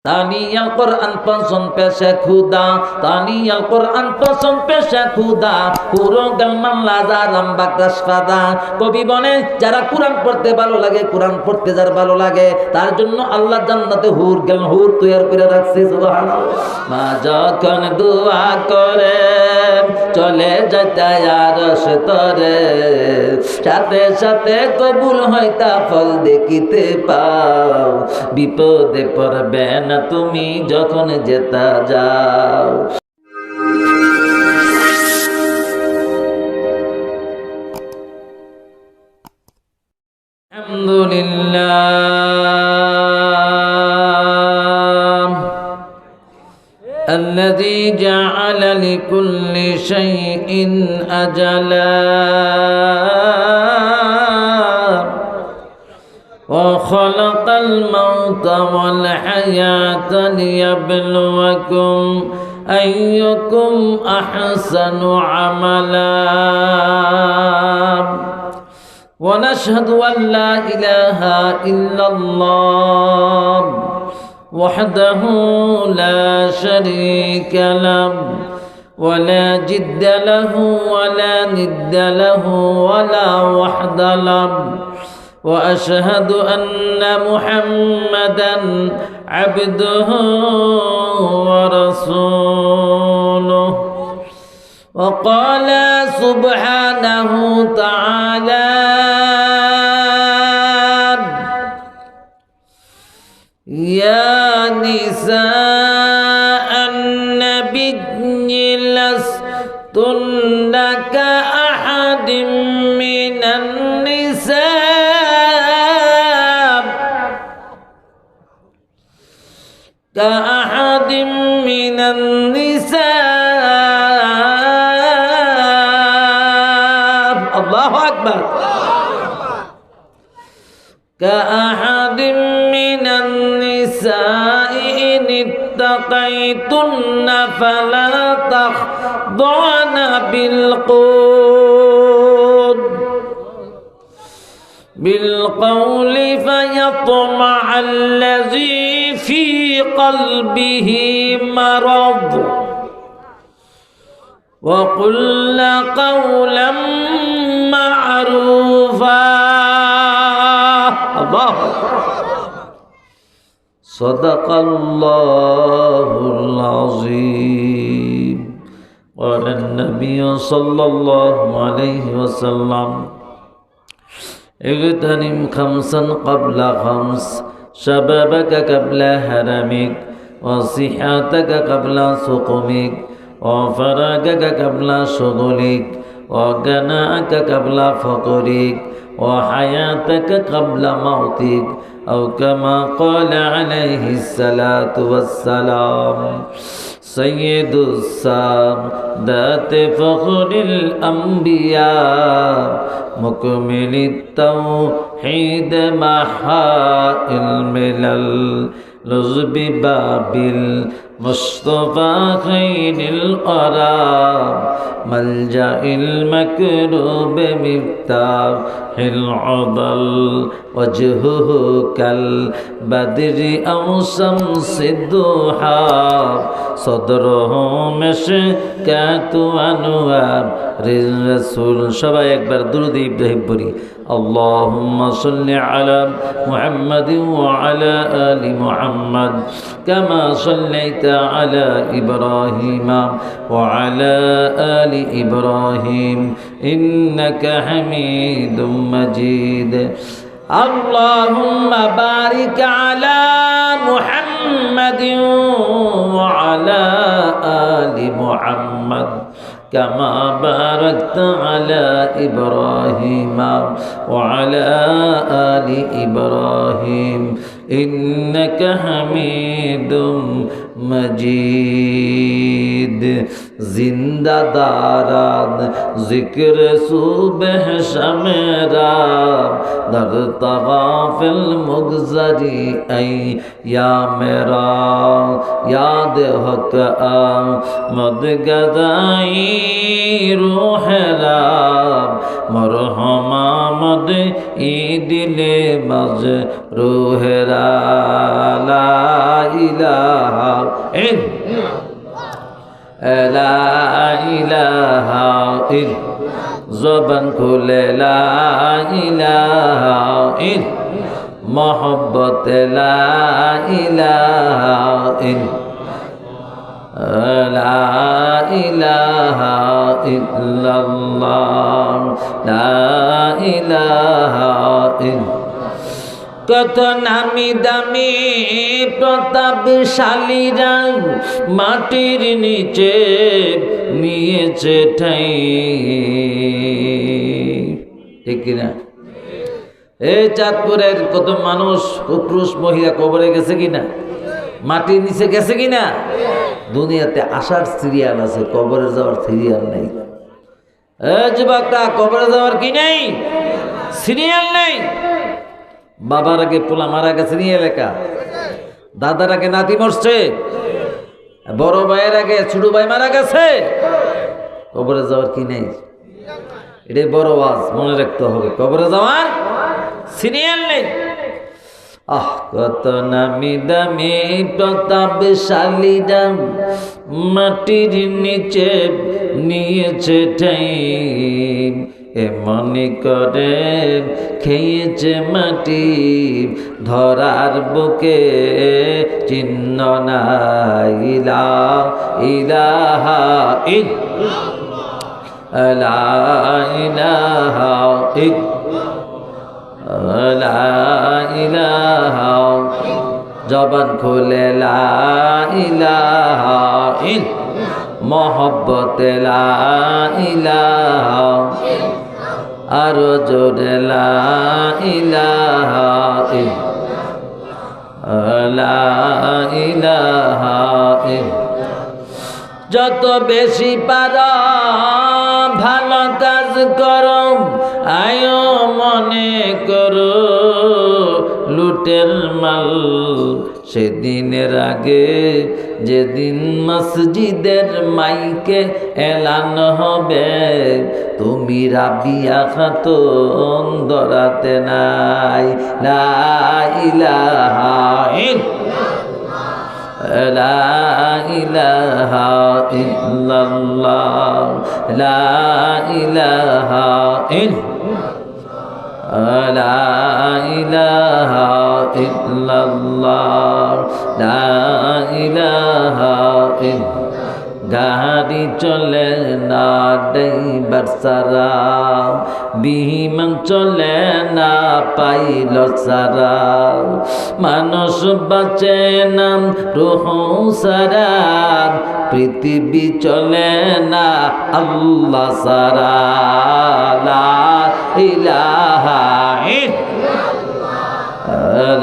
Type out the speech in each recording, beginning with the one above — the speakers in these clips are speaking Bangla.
तानियल कुरान पसंद पेशे खुदा तानियल कुरान पसंद पेशे खुदा পুরো গালমান লাজারাম বাকরাসফাদা কবি বনে যারা কুরআন পড়তে ভালো লাগে কুরআন পড়তে যার ভালো লাগে তার জন্য আল্লাহ জান্নাতে হুর গাল হুর তৈরি করে রাখছে সুবহানাল্লাহ মা যখন দোয়া করে চলে যেতে আরশ তরে সাথে সাথে কবুল হয় তা ফল দেখিতে পাও বিপদে পড়বে না তুমি যখন যেতা যাও আলহামদুলিল্লাহ الذي جعل لكل شيء أجلا وخلق الموت والحياة ليبلوكم أيكم أحسن عملا ونشهد أن لا إله إلا الله وحده لا شريك له ولا جد له ولا ند له ولا وحد له وأشهد أن محمدا عبده ورسوله وقال سبحانه تعالى يا نساء النبي لستن كأحد من النساء كأحد من النساء الله أكبر كأحد من النساء إن اتقيتن فلا تخضعن بالقول فيطمع الذي في قلبه مرض وقل قولا معروفا الله صدق الله العظيم قال النبي صلى الله عليه وسلم اغتنم خمسا قبل خمس شبابك قبل هرمك وصحتك قبل سقمك وفراغك قبل شغلك وغناك قبل فقرك وحياتك قبل موتك أو كما قال عليه الصلاة والسلام سيد السادات فخر الأنبياء مكمل التوحيد محا الملل لزب باب المصطفى خير الأرام ملجأ المكروب مفتاح العضل وجهه كالبدر أو شمس الضحى صدره مشكاة أنوار الرسول সবাই একবার দুরূদ ইব্রাহিম পড়ি اللهم صل على محمد وعلى آل محمد كما صليت على إبراهيم وعلى آل إبراهيم إنك حميد مجيد اللهم بارك على محمد وعلى آل محمد كما باركت على إبراهيم وعلى آل إبراهيم إنك حميد مجيد زندہ داران ذکر صبح شمیرا در تغافل مگذری ای یا میرا याद हक आमद गदाई रूहरा मरहम आमद ई दिले मज रूहरा ला इलाहा ला इलाहा इल ज़बान खुले ला इलाहा इल मोहब्बत ला इलाहा इल ला इलाहा इल्लल्लाह ला इलाहा इल কত নামি দামি প্রতাপশালীরা মাটির নিচে নিয়েছে ঠাই ঠিক কিনা এই চাঁদপুরের কত মানুষ পুরুষ মহিলা কবরে গেছে কিনা মাটির নিচে গেছে কিনা দুনিয়াতে আসার সিরিয়াল আছে কবরে যাওয়ার সিরিয়াল নেই যুবকরা কবরে যাওয়ার কি নেই সিরিয়াল নেই বাবার আগে পোলা মারা গেছে নিয়ে এলাকা দাদার আগে নাতি মরছে বড় ভাইয়ের আগে ছোট ভাই মারা গেছে কবরে যাওয়ার কি নেই এটাই বড় ওয়াজ মনে রাখতে হবে কবরে যাওয়ার সিরিয়াল নেই কত নামি দামি প্রতাপশালীরা মাটির নিচে নিয়েছে ঠাই এমনি করে খেয়েছে মাটি ধরার বুকে চিহ্ন নাই ইলাহা ইলাহা ইলাহা জবান খুলে লা ইলাহা ইল মোহব্বত লা ইলাহা আরো জোরে লা ইলাহা ইল লা ইলাহা ইল যত বেশি পারো ভালো কাজ করো আয়ো মনে করো লুটের মাল সেদিনের আগে যেদিন মসজিদের মাইকে এলান হবে তুমি রাবিয়া খাতুন দরাতে নাই লা ইলাহা লা ইলাহা ইল্লাল্লাহ লা ইলাহা লা ইলাহা ইল্লাল্লাহ লা ইলাহা গাড়ি চলে না ড্রাইভার সারা বিমান চলে না পাইলট সারা মানুষ বাঁচে না রূহ সারা পৃথিবী চলে না আল্লাহ সারা লা ইলাহা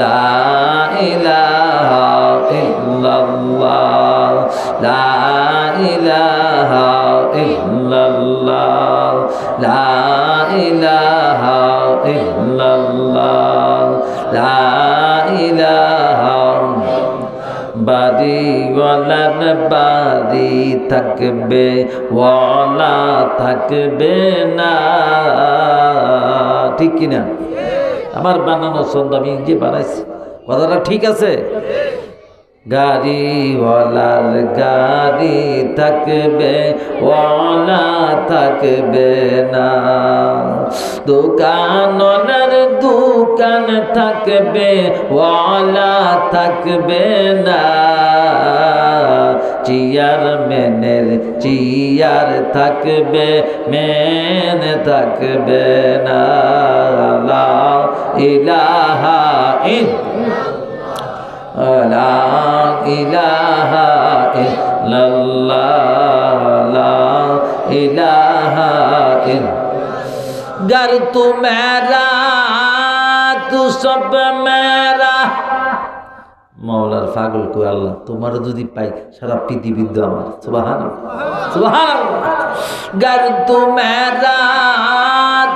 লা ইলাহা ইল্লাল্লাহ লা ইলাহা ইল্লাল্লাহ লা ইলাহা ইল্লাল্লাহ লা ইলাহা বাড়িওয়ালার বাড়ি থাকবে ওয়ালা থাকবে না ঠিক কিনা আমার বানানো ছন্দ আমি যে বানাইছি কথাটা ঠিক আছে গাড়িওয়ালার গাড়ি থাকবে ওয়ালা থাকবে না দোকানওয়ালার দোকান থাকবে ওয়ালা থাকবে না চেয়ারম্যানের চেয়ার থাকবে মেন থাকবে না লা ইলাহা লা ইলাহা ইল্লাল্লাহ লা ইলাহা गर तू मेरा तू सब मेरा মৌলার পাগল কো আল্লাহ তোমার যদি পাই সারা পৃথিবী তো আমার সুবহানাল্লাহ সুবহানাল্লাহ गर तू मेरा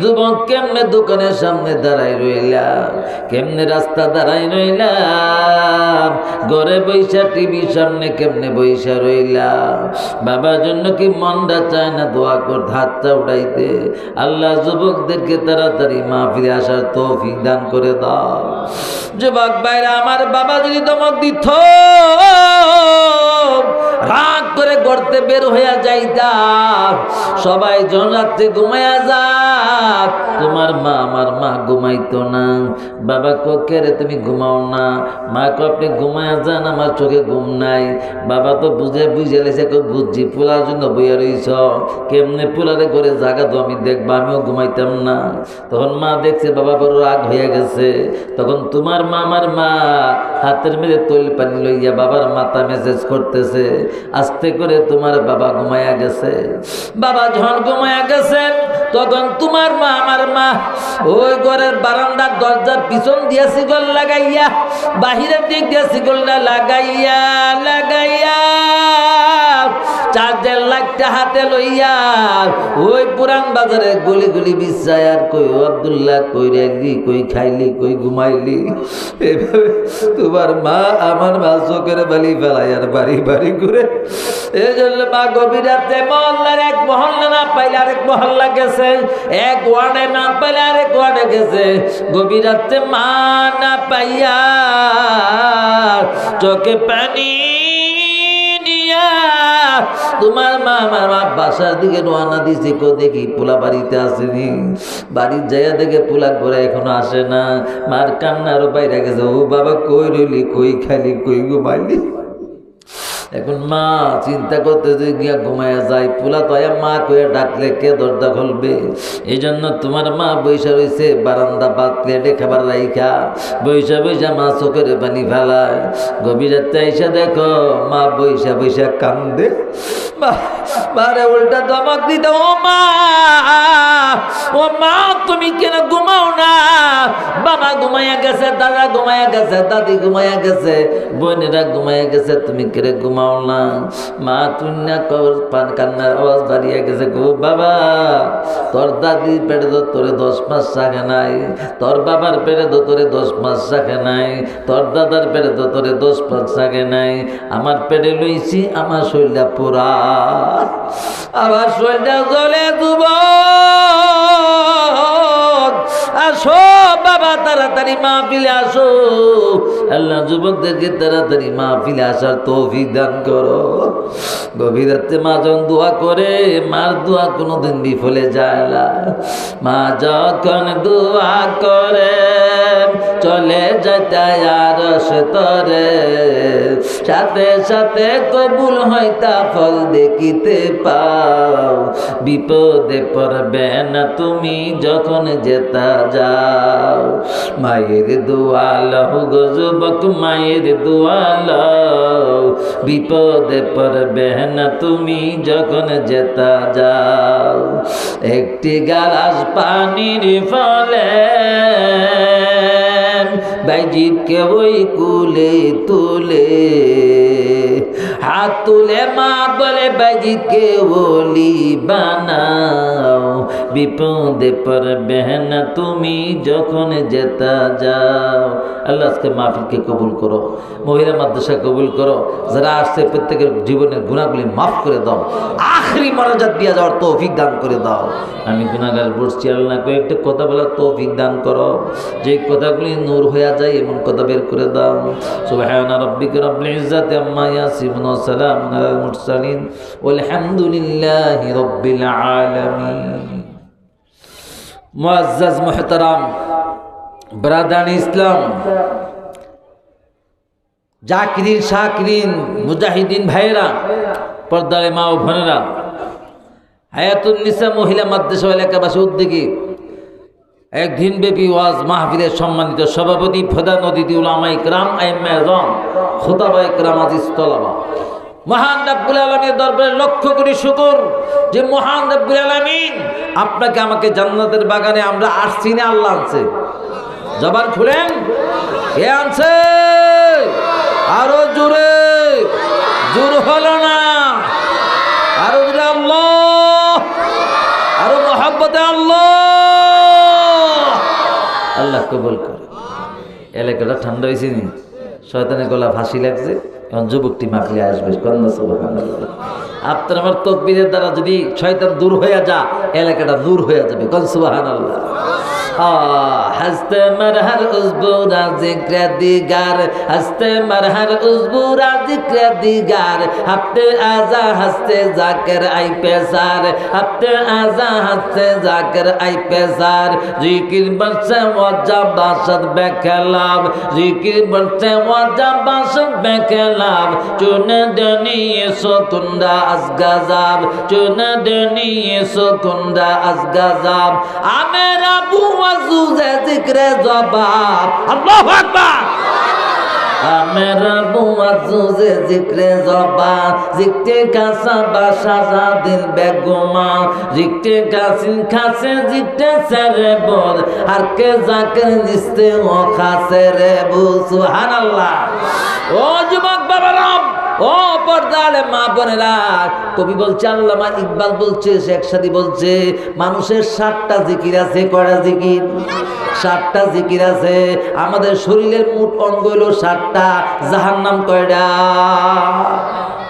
যুবক কেমনে দোকানের সামনে দাঁড়াই রইলাম, কেমনে রাস্তা দাঁড়াই রইলাম, ঘরে বৈশা টিভির সামনে কেমনে বৈশা রইলাম। বাবার জন্য কি মনটা চায় না দোয়া করতে, হাতটা উঠাইতে? আল্লাহ যুবকদেরকে তাড়াতাড়ি মাহফিলে আসার তৌফিক দান করে দাও। যুবক ভাইরা আমার, বাবা যদি ধমক দিত, রাগ করে গড়তে বের হইয়া যাইতাম, সবাই জন রাত্রে ঘুমাইয়া যাক, তোমার মা আমার মা ঘুমাইতো না। বাবা কে রে তুমি ঘুমাও না? মা কো আপনি ঘুমাইয়া যান, আমার চোখে ঘুম নাই। বাবা তো বুঝে লেছে, বুঝছি পোলার জন্য বইয়া রইছ, কেমনে পোলারে করে জাগা তো আমি দেখবো, আমিও ঘুমাইতাম না। তখন মা দেখছে বাবা বড় রাগ হয়ে গেছে, তখন তোমার মা আমার মা হাতের মেরে তৈল পানি লইয়া বাবার মাথা মেসেজ করতেছে, আস্তে করে তোমার বাবা ঘুমাইয়া গেছে। বাবা যখন ঘুমাইয়া গেছে, তখন তোমার মা আমার মা ওই ঘরের বারান্দার দরজার পিছন দিয়া শিকল লাগাইয়া, বাহিরের দিক দিয়া শিকলটা লাগাইয়া চার্জের লাইটটা হাতে লইয়া ওই পুরান বাজারে গলি গলি বিছায়, আর কই আব্দুল্লাহ, কই রেলি, কই খাইলি, কই ঘুমাইলি, এইভাবে তোমার মা আমার মা চোখের বালি ফেলাই আর বাড়ি বাড়ি ঘুরে। এই জন্য মা গভীর রাতে মহল্লার এক মহল্লা না পাইলে আরেক মহল্লা গেছে, এক ওয়ার্ডে না পাইলে আরেক ওয়ার্ডে গেছে। গভীর রাতে মা না পাইয়া চোখে পানি নিয়া তোমার মা আমার মা বাসার দিকে রওনা দিছে। কো দেখি পোলা বাড়িতে আসেনি, বাড়ির যাইয়া দেখে পোলা ঘরে এখনো আসে না। মার কান্না আরো বাইরে গেছে, ও বাবা কই রইলি, কই খালি, কই ঘুমাইলি। এখন মা চিন্তা করতেছে গিয়া ঘুমাইয়া যায়, পোলা তো মা কইয়া ডাকলে কে দরজা খুলবে? এই জন্য তোমার মা বৈশা রয়েছে বারান্দা, বাদ প্লেটে খাবার রাইখা বৈশা বৈশা মা চোখের পানি ফেলায়। গভীর রাতে এসে দেখো মা বৈশা বৈশা কান্দে। মারে উল্টা ধমক দিতে, ও মা, ও মা, তুমি কেন ঘুমাও না? বাবা ঘুমাইয়া গেছে, দাদা ঘুমাইয়া গেছে, দাদি ঘুমাইয়া গেছে, বোনেরা ঘুমাইয়া গেছে, তুমি কেন ঘুমাও না? মা তুন্না পান কান্নার আওয়াজ বাড়িয়ে গেছে, গো বাবা, তোর দাদির পেটে তো তোরে 10 মাস রাখে নাই, তোর বাবার পেটে তো তোরে 10 মাস রাখে নাই, তোর দাদার পেটে তো তোরে 10 মাস রাখে নাই, আমার পেটে লইছি, আমার শরীরটা পুরা, আমার শরীরটা জ্বলে যুবক, আসো বাবা তাড়াতাড়ি মাহফিলে আসো। আল্লাহ যুবকদেরকে তাড়াতাড়ি মাহফিলে আসার তৌফিক দান করো। গভীর রাতে মা যখন দোয়া করে, মার দোয়া কোনোদিন বিফলে যায় না। মা যখন দোয়া করে চলে যেতে আর তরে, সাথে সাথে কবুল হইতা ফল দেখিতে পাও। বিপদে পড়বে না তুমি যখন যেতা যাও। মায়ের দোয়া লও গো যুবক, মায়ের দোয়া লও, বিপদে পড়বে না তুমি যখন যেতা যাও। একটি গালাস পানির ফলে বাইজিদকে ওই কুলে তুলে, হাত তুলে মা বলে বাইজিদকে ওলি বানাও। বিপদে পড়বে না তুমি যখন যেতা যাও। আল্লাহ আজকে মাহফিলকে কবুল করো, মহিলা মাদ্রাসা কবুল করো, যারা আসছে প্রত্যেকের জীবনের গুণাগুলি মাফ করে দাও, আখরি মনোজাত দিয়া যাওয়ার তৌফিক দান করে দাও। আমি গুনাহগার বলছি, আল্লাহ কয়েকটা কথা বলার তৌফিক দান করো, যে কথাগুলি নূর হয়ে যায় এমন কথা বের করে দাও। সুবহানা রাব্বিকা রাব্বিল ইজ্জাতি আম্মা ইয়াসিফুন ওয়া সালামুন আলাল মুরসালিন ওয়ালহামদুলিল্লাহি রাব্বিল আলামিন। মুআজ্জাজ মুহতারাম ব্রাদার ইসলাম, জাকিরিন শাকিরিন মুজাহিদিন ভাইরা, পর্দারে মা ও বোনেরা, হায়াতুন নিসা মহিলা মাদ্রাসা এলাকাবাসী উদ্যোগী একদিন ব্যাপী ওয়াজ মাহফিলের সম্মানিত সভাপতি, প্রধান অতিথি উলামা ইকরাম, আইম্মা আযম, খুতাবা ইকরাম, আজিজ তলাবা, মহান রব্বুল আলামিনের দরবারে লক্ষ কোটি শুকর যে মহান রব্বুল আলামিন আপনাকে আমাকে জান্নাতের বাগানে আমরা আসছি না আল্লাহ আনছে। জবান খুলেন, কে আনছে? আরো জোরে, জোর হলো না, আরো জোরে আল্লাহ, আরো মহব্বতে আল্লাহ। আল্লাহ কবুল করে। এলাকাটা ঠান্ডা হয়েছে নি, শয়তানের গলা ফাঁসি লাগছে, এখন যুবকটি মাফিয়ে আসবে। সুবহানাল্লাহ। আপনার আমার তকবীরের দ্বারা যদি শয়তান দূর হয়ে যা, এলাকাটা দূর হয়ে যাবে। সুবহানাল্লাহ। हस्ते मरहर उज़्बूरा ज़िक्र दीगार, हस्ते मरहर उज़्बूरा ज़िक्र दीगार, हफ्ते आज़ा हस्ते ज़ाकिर आई पेसार, हफ्ते आज़ा हस्ते ज़ाकिर आई पेसार, ज़िक्र बरसे वजा बासद बेखलाब, ज़िक्र बरसे वजा बासद बेखलाब, चुने देनी ये सुकुंदा अज़ गज़ाब, चुने देनी ये सुकुंदा अज़ गज़ाब, आमेरा बुआ वज़ूज़े ज़िक्रे ज़बाब, अल्लाहु अकबर। मेरा बुआज़ूज़े ज़िक्रे ज़बाब, ज़िक्रे का सबा शाज़ा दिल बेगुमा, ज़िक्रे का सिंखासे ज़िक्रे सरे बोल, हर के ज़ाकिर निस्ते वो खासे रे बू। सुबहानअल्लाह। ओ जुबक बाबारा, ও পর্দারে মা বোনেরা, কবি বলছে, আল্লামা ইকবাল বলছে, শেখ সাদী বলছে, মানুষের 7টা জিকির আছে। কয়টা জিকির? 7টা জিকির আছে। আমাদের শরীরের মোট অঙ্গ হলো 7টা। জাহান্নাম কয়টা?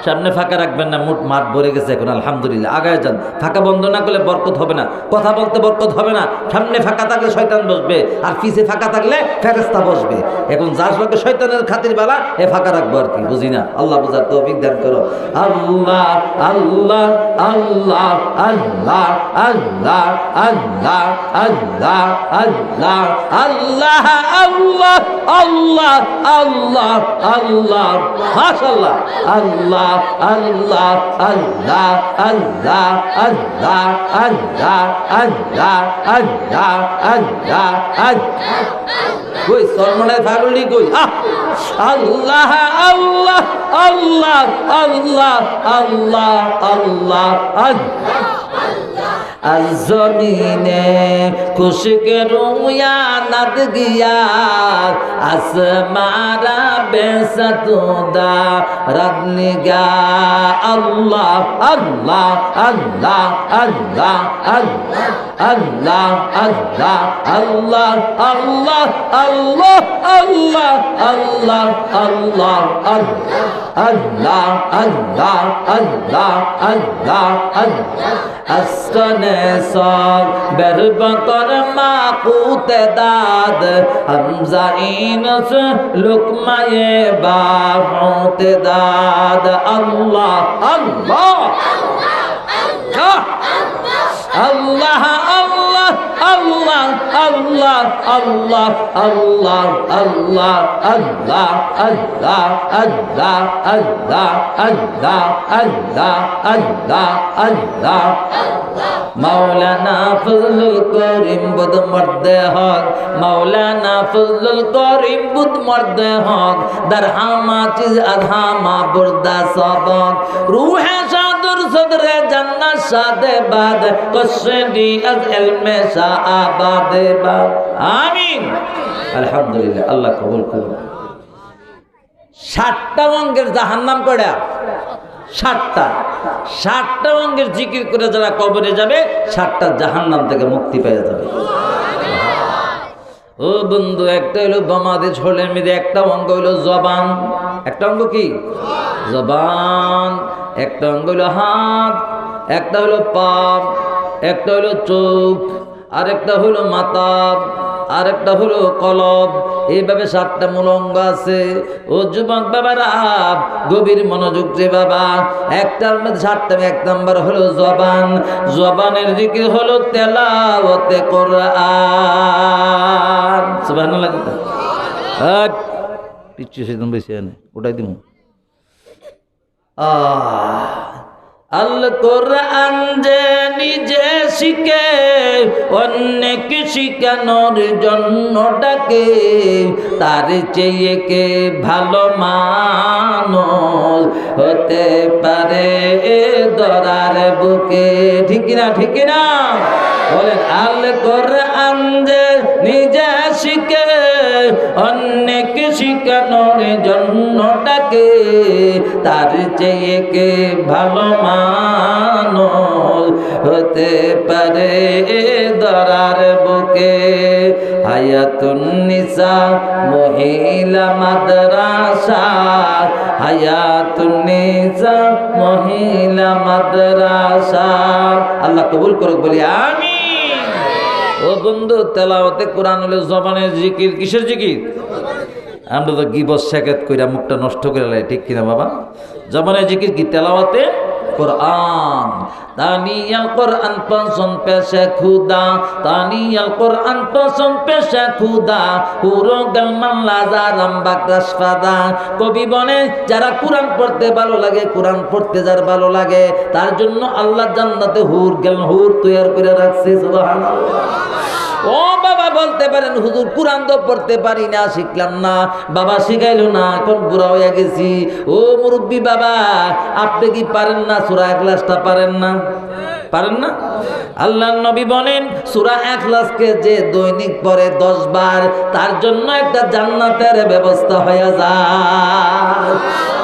সামনে ফাঁকা রাখবেন না, মোট মাঠ ভরে গেছে এখন আলহামদুলিল্লাহ। আগায় যান, ফাঁকা বন্ধ না করলে বরকত হবে না, কথা বলতে বরকত হবে না। সামনে ফাঁকা থাকলে শয়তান বসবে, আর পিছে ফাঁকা থাকলে ফেরেশতা বসবে। এখন যার সঙ্গে শয়তানের খাতির বেলা এ ফাঁকা রাখবো আর কি, বুঝি না। আল্লাহ বুঝার তৌফিক দান করো। আল্লাহ আল্লাহ আল্লাহ আল্লাহ আল্লাহ আল্লাহ আল্লাহ আল্লাহ আল্লাহ আল্লাহ আল্লাহ আল্লাহ আল্লাহ মাশাআল্লাহ। আল্লাহ আল্লাহ আল্লাহ আল্লাহ আল্লাহ আল্লাহ আল্লাহ আল্লাহ আল্লাহ আল্লাহ। কই সরমনের ফাগুলি কই? আল্লাহ আল্লাহ আল্লাহ আল্লাহ আল্লাহ আল্লাহ আল্লাহ। জমিনে খুশকে রুয়া নাদ গিয়া আসমারা বেসতুদা রাদনিগা। আল্লাহ আল্লাহ আল্লাহ আল্লাহ আল্লাহ আল্লাহ আল্লাহ আল্লাহ আল্লাহ আল্লাহ আল্লাহ আল্লাহ আল্লাহ আল্লাহ আল্লাহ আল্লাহ আল্লাহ আল্লাহ। আসনে সব বেরবকর মাকুতে দাদ, হামজা ইনস লুকমায়ে বাহুতে দাদ। আল্লাহ আল্লাহ আল্লাহ আল্লাহ আল্লাহ আল্লাহ আল্লাহ আল্লাহ আল্লাহ আল্লাহ আল্লাহ আল্লাহ আল্লাহ আল্লাহ আল্লাহ আল্লাহ আল্লাহ। মাওলানা ফজলুল করিম বুদ মর্দে হক, মাওলানা ফজলুল করিম বুদ মর্দে হক, দরহামা চিজ আধামা বুরদা সবক, রূহে শাদুর সদরে জান্নাত শাদে বাদ, কশদি আজ ইলমে শাআবাদে বাদ। আমিন। আলহামদুলিল্লাহ। আল্লাহ কবুল করুন। 7টা অঙ্গের জাহান্নাম কয়টা? 7টা। 7টা অঙ্গের জিকির করে যারা কবরে যাবে, 7টা জাহান্নাম থেকে মুক্তি পেয়ে যাবে। ও বন্ধু, একটা হলো বামাদের ছোলের মধ্যে একটা অঙ্গ হলো জবান। একটা অঙ্গ কি? জবান। একটা অঙ্গ হলো হাত, একটা হলো পা, একটা হলো চোখ, আরেকটা হলো মাথা, আরেকটা হলো কলব। এইভাবে 7টা মূল অঙ্গ আছে। ও যুবক বাবারা, গভীর মনোযোগ রে বাবা। একটার মধ্যে 7টা। 1 নাম্বার হলো জবান। জবানের জিকির হলো তেলাওয়াতে কোরআন। সুবহানাল্লাহ। পিচ্ছি সেদিন বেশি আনে, ওটাই দিব। আল কোরআন যে নিজে শিখে অন্যকে শিখানোর জন্য ডাকে, তার চেয়ে কে ভালো মানুষ হতে পারে ধরার বুকে? ঠিক না? ঠিক না? বলেন। আল কোরআন যে নিজে শিখে অন্যকে শিখানোর জন্য ডাকে, তার চেয়ে কে ভালো মানুষ হতে পারে ধরার বুকে? হায়াতুন নিসা মহিলা মাদ্রাসা, হায়াতুন নিসা মহিলা মাদ্রাসা। আল্লাহ কবুল করুক, বলি আমিন। ও বন্ধু, তেলাওয়াতে কোরআন হলো জবানের জিকির। কিসের জিকির? আমরা তো গিবত শেখাত কইরা মুখটা নষ্ট করে লাই, ঠিক কিনা বাবা? জবানের জিকির কি? তেলাওয়াতে কোরআন। তানিয়াল কোরআন পছন্দ পেশে খুদা, তানিয়াল কোরআন পছন্দ পেশে খুদা, পুরো গলমান লাজারাম বাকরাস ফাদা। কবি বনে যারা কোরআন পড়তে ভালো লাগে, কোরআন পড়তে যার ভালো লাগে, তার জন্য আল্লাহ জান্নাতে হুর তৈরি করে রাখছে। সুবহানাল্লাহ। ও বাবা, বলতে পারেন হুজুর কোরআন তো পড়তে পারি না, শিখলাম না, বাবা শিখাইলো না, এখন বুড়া হয়ে গেছি। ও মুরব্বী বাবা, আপনি কি পারেন না সূরা ইখলাসটা? পারেন না? পারেন না? আল্লাহর নবী বলেন সূরা ইখলাসকে যে দৈনিক পড়ে 10 বার, তার জন্য একটা জান্নাতের ব্যবস্থা হয়ে যায়।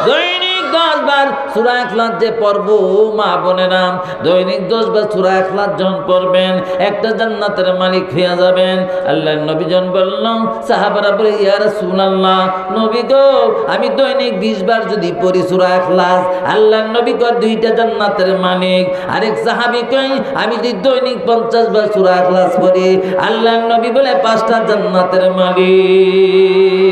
দৈনিক 10 বার সূরা ইখলাস যে পড়বো, মা বোনেরা, দৈনিক 10 বার সূরা ইখলাস যখন পড়বেন, একটা জান্নাতের মালিক হয়ে যাবেন। আল্লাহর নবী যখন বললেন, সাহাবারা বলে ইয়া রাসূলুল্লাহ, নবী গো, আমি দৈনিক 20 বার যদি পড়ি সূরা ইখলাস, আল্লাহর নবী কয় 2টা জান্নাতের মালিক। আরেক সাহাবী কয় আমি যদি দৈনিক 50 বার সূরা ইখলাস পড়ি, আল্লাহর নবী বলে 5টা জান্নাতের মালিক।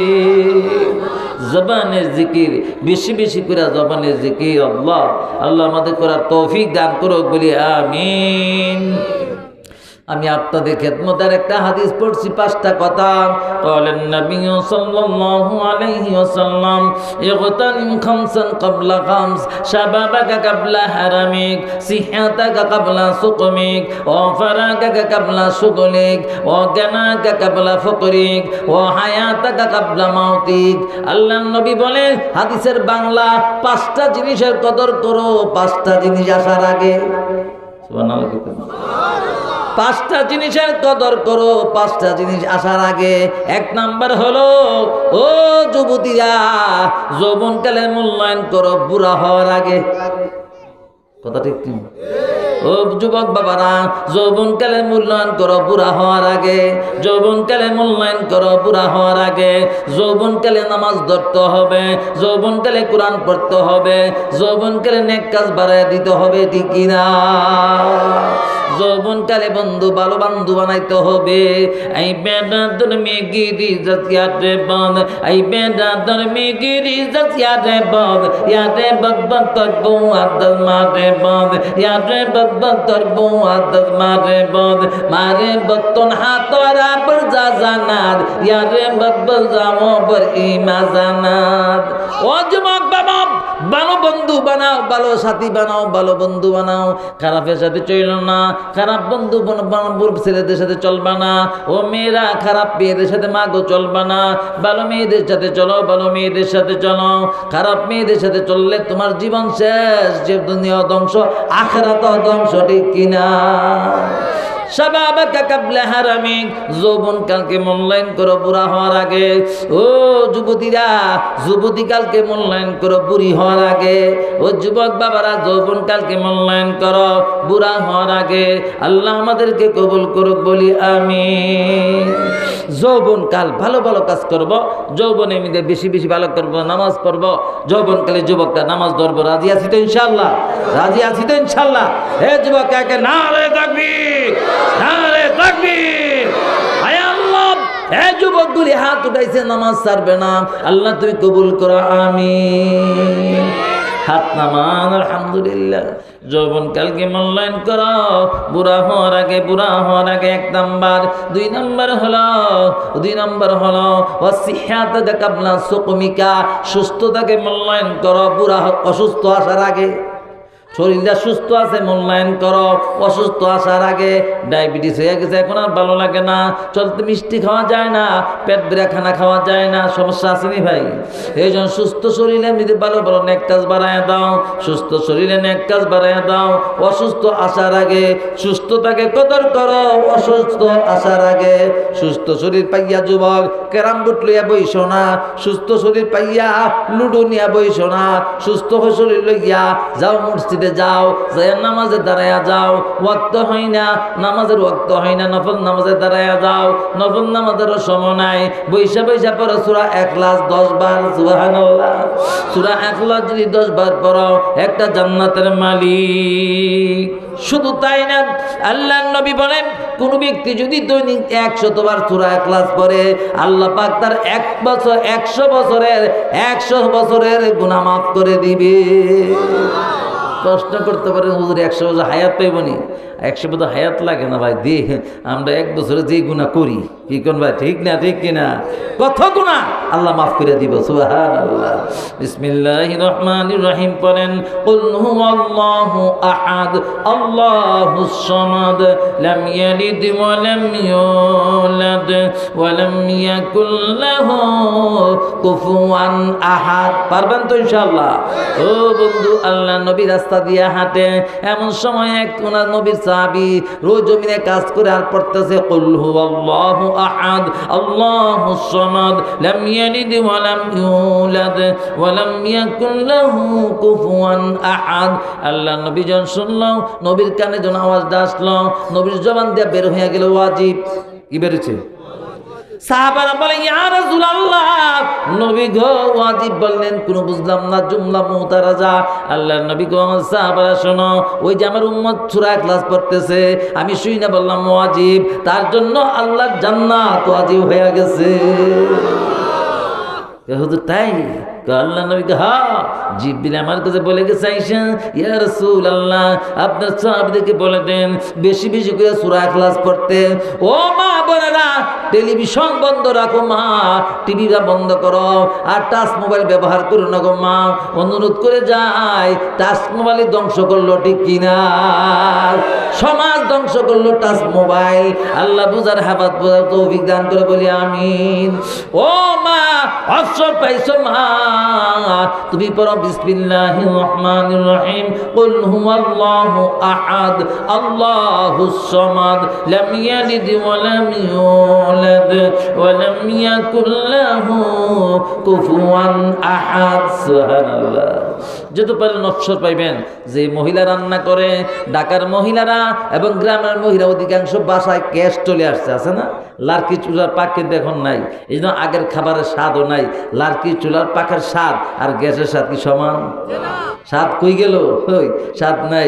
জবানের জিকির বেশি বেশি করে, জবানের জিকির। আল্লাহ আল্লাহ আমাদের করার তৌফিক দান করুক, বলি আমিন। আমি আপনাদের খেদমতের একটা হাদিস পড়ছি, 5টা কথা। বলেন নবী সাল্লাল্লাহু আলাইহি ওয়াসাল্লাম, ইগতানিম খামসান ক্বাবলা খামস, শাবাবাকা ক্বাবলা হারামিক, সিহহাতাকা ক্বাবলা সুকমিক, ওয়া ফারাগাকা ক্বাবলা শুগলিক, ওয়া গানাকা ক্বাবলা ফাকরিক, ওয়া হায়াতাকা ক্বাবলা মাউতিক। আল্লাহর নবী বলে, হাদিসের বাংলা, 5টা জিনিসের কদর করো 5টা জিনিস আসার আগে। সুবহানাল্লাহ। 5টা জিনিসের কদর করো 5টা জিনিস আসার আগে। 1 নাম্বার হলো, ও যুবতীরা, যৌবনকালের মূল্যায়ন করো বুড়া হওয়ার আগে। কথা ঠিক কি? ও যুবক বাবারা, যৌবনকালের মূল্যায়ন করো বুড়া হওয়ার আগে। যৌবনকালে মূল্যায়ন করো বুড়া হওয়ার আগে। যৌবনকালে নামাজ ধরতে হবে, যৌবনকালে কোরআন পড়তে হবে, যৌবনকালে নেক কাজ বাড়ায় দিতে হবে, ঠিক কিনা? যৌবনকালে বন্ধু ভালো বন্ধু বানাইতে হবে। এই বেদাদর মেগিরি জাতিয়াতে বন্ধ, এই বেদাদর মেগিরি জাতিয়াতে বন্ধ, ইয়াতে বদবদ তোর বউ আদর মারে বন্ধ, ইয়াতে বদবদ তোর বউ আদর মারে বন্ধ, মারে বতন হাতরা পর যা জানাত, ইয়ারে বদবদ জামো পর ইমা জানাত। ও যুবক বাবা, ভালো বন্ধু বানাও, ভালো সাথী বানাও, ভালো বন্ধু বানাও। খারাপের সাথে চইল না, খারাপ বন্ধু ছেলেদের সাথে চলবা না। ও মেয়েরা, খারাপ মেয়েদের সাথে মাগো চলবা না, ভালো মেয়েদের সাথে চলো, ভালো মেয়েদের সাথে চলো। খারাপ মেয়েদের সাথে চললে তোমার জীবন শেষ, যে দুনিয়া ধ্বংস, আখিরাত ধ্বংস, ঠিক কিনা? শাবাবাকা ক্বাবলা হারামিক, যৌবনকালকে মূল্যায়ন করো বুড়া হওয়ার আগে। ও যুবতীরা, যুবতীকালকে মূল্যায়ন করো বুড়ি হওয়ার আগে। ও যুবক বাবারা, যৌবনকালকে মূল্যায়ন করো বুড়া হওয়ার আগে। আল্লাহ আমাদেরকে কবুল করুক, বলি আমিন। যৌবনকাল ভালো ভালো কাজ করব, যৌবনে মিলে বেশি বেশি ভালো করব, নামাজ পড়ব। যৌবনকালে যুবকটা নামাজ ধরবো। রাজি আছি তো ইনশাআল্লাহ? রাজি আছি তো ইনশাআল্লাহ? হে যুবক, একে নারে তাকবীর, নারে তাকবীর, হায় আল্লাহ। হে যুবকগুলি হাত উঠাইছে, নামাজ ছাড়বে না। আল্লাহ তুমি কবুল করো, আমিন। হাত নামান, আলহামদুলিল্লাহ। যৌবনকালকে মূল্যায়ন করো বুড়া হওয়ার আগে, বুড়া হওয়ার আগে 1 নাম্বার। 2 নাম্বার হলো ওয়াসিহহাতাকা ক্বাবলা সুকমিকা, সুস্থতাকে মূল্যায়ন করো বুড়া অসুস্থ আসার আগে। শরীরটা সুস্থ আছে মূল্যায়ন করো অসুস্থ আসার আগে। ডায়াবেটিস হয়ে গেছে, এখন আর ভালো লাগে না, চলতে মিষ্টি খাওয়া যায় না, পেট বেড়া খানা খাওয়া যায় না, সমস্যা আসেনি ভাই? এই জন্য সুস্থ শরীরে যদি ভালো ভালো নেক কাজ বাড়ায় দাও, সুস্থ শরীরে নেক কাজ বাড়ায় দাও। অসুস্থ আসার আগে সুস্থতাকে কদর করো, অসুস্থ আসার আগে। সুস্থ শরীর পাইয়া যুবক ক্যারাম বোর্ড লইয়া বইসো না, সুস্থ শরীর পাইয়া লুডো নিয়া বইসো না। সুস্থ শরীর লইয়া যাও মসজিদ মসজিদে যাও, যে নামাজে দাঁড়ায়া যাও, ওয়াক্ত হয় না, নামাজের ওয়াক্ত হয় না, নফল নামাজে দাঁড়ায়া যাও, নফল নামাজেরও সময় নাই, বৈশা বৈশা পড়ো সূরা ইখলাস 10 বার, সুবহানাল্লাহ। সূরা ইখলাস যদি 10 বার পড়ো, একটা জান্নাতের মালিক। শুধু তাই না, আল্লাহর নবী বলেন কোন ব্যক্তি যদি দৈনিক 100 বার সূরা ইখলাস পড়ে, আল্লাহ পাক তার 100 বছরের গুনাহ মাফ করে দিবে। প্রশ্ন করতে পারেন হুজুর 100 বছর হায়াত পাইবনি? 100 বছর হায়াত লাগে না ভাই, দিয়ে আমরা 1 বছরে যে গুনাহ করি, কি কোন ভাই, ঠিক না? ঠিক কিনা? কত গুনাহ আল্লাহ মাফ করে দিব, সুবহানাল্লাহ। বিসমিল্লাহির রহমানির রহিম পড়েন, কুল হুয়াল্লাহু আহাদ আল্লাহুস সামাদ লাম ইয়ালিদ ওয়া লাম ইউলাদ ওয়া লাম ইয়াকুল লাহু কুফুয়ান আহাদ। পারবেন তো ইনশাআল্লাহ? ও বন্ধু, আল্লাহ নবী রাস্তা দিয়ে হাঁটে, এমন সময় এক ওনার নবীর সাহাবী রোজ জমিনে কাজ করে আর পড়তেছে, কুল হুয়াল্লাহু আহাদ আল্লাহুস সামাদ লাম ইয়ালিদ ওয়া লাম ইউলাদ ওয়া লাম ইয়াকুল লাহু কুফুয়ান আহাদ। আল্লাহ নবী যখন শুনলো, নবীর কানে যখন আওয়াজটা আসলো, নবীর জবান দিয়ে বের হয়ে গেল ওয়াজিব। কি বেরোচ্ছে? সাহাবারা বলে, ইয়া রাসূলুল্লাহ, নবী গো ওয়াজিব বললেন, কোন বুঝলাম না, জুমলা মুতারাজা। আল্লাহর নবী গো, আমার সাহাবারা শোনো, ওই যে আমার উম্মত সূরা ইখলাস পড়তেছে, আমি শুই না বললাম ওয়াজিব, তার জন্য আল্লাহর জান্নাত ওয়াজিব হয়ে গেছে। হুজুর তাই? আল্লাহ নবী হ্যাঁ, জিবরিল আমার কাছে বলে গেছে, আয়েশা ইয়া রাসূলুল্লাহ, আপনার সাহাবীদেরকে বলে দেন বেশি বেশি করে সূরা ইখলাস পড়তে। ও মা বোনেরা, টেলিভিশন বন্ধ রাখো মা, টিভিটা বন্ধ করো, আর টাচ মোবাইল ব্যবহার করো না গো মা। অনুরোধ করে যায়, টাচ মোবাইল ধ্বংস করলো, ঠিক কিনা? সমাজ ধ্বংস করলো টাচ মোবাইল। আল্লাহ বুঝার হাবাত বোঝার তৌফিক দান করে বলি আমিন। ও মা, অবসর পাইছো মা, তুমি পড়ো বিসমিল্লাহির রহমানির রহিম, কুল হুয়াল্লাহু আহাদ আল্লাহুস সামাদ লাম ইয়ালিদ ওয়া লাম ইউলাদ ওয়া লাম ইয়াকুল লাহু কুফুয়ান আহাদ। সুবহানাল্লাহ। যত পারেন অবসর পাইবেন। যে মহিলা রান্না করে, ঢাকার মহিলারা এবং গ্রামের মহিলা অধিকাংশ বাসায় গ্যাস চলে আসছে, আছে না? লার্কি চুলার পাক কিন্তু এখন নাই, এই জন্য আগের খাবারের স্বাদও নাই। লার্কি চুলার পাকের স্বাদ আর গ্যাসের স্বাদ কি সমান? স্বাদ কই গেল? ওই স্বাদ নাই।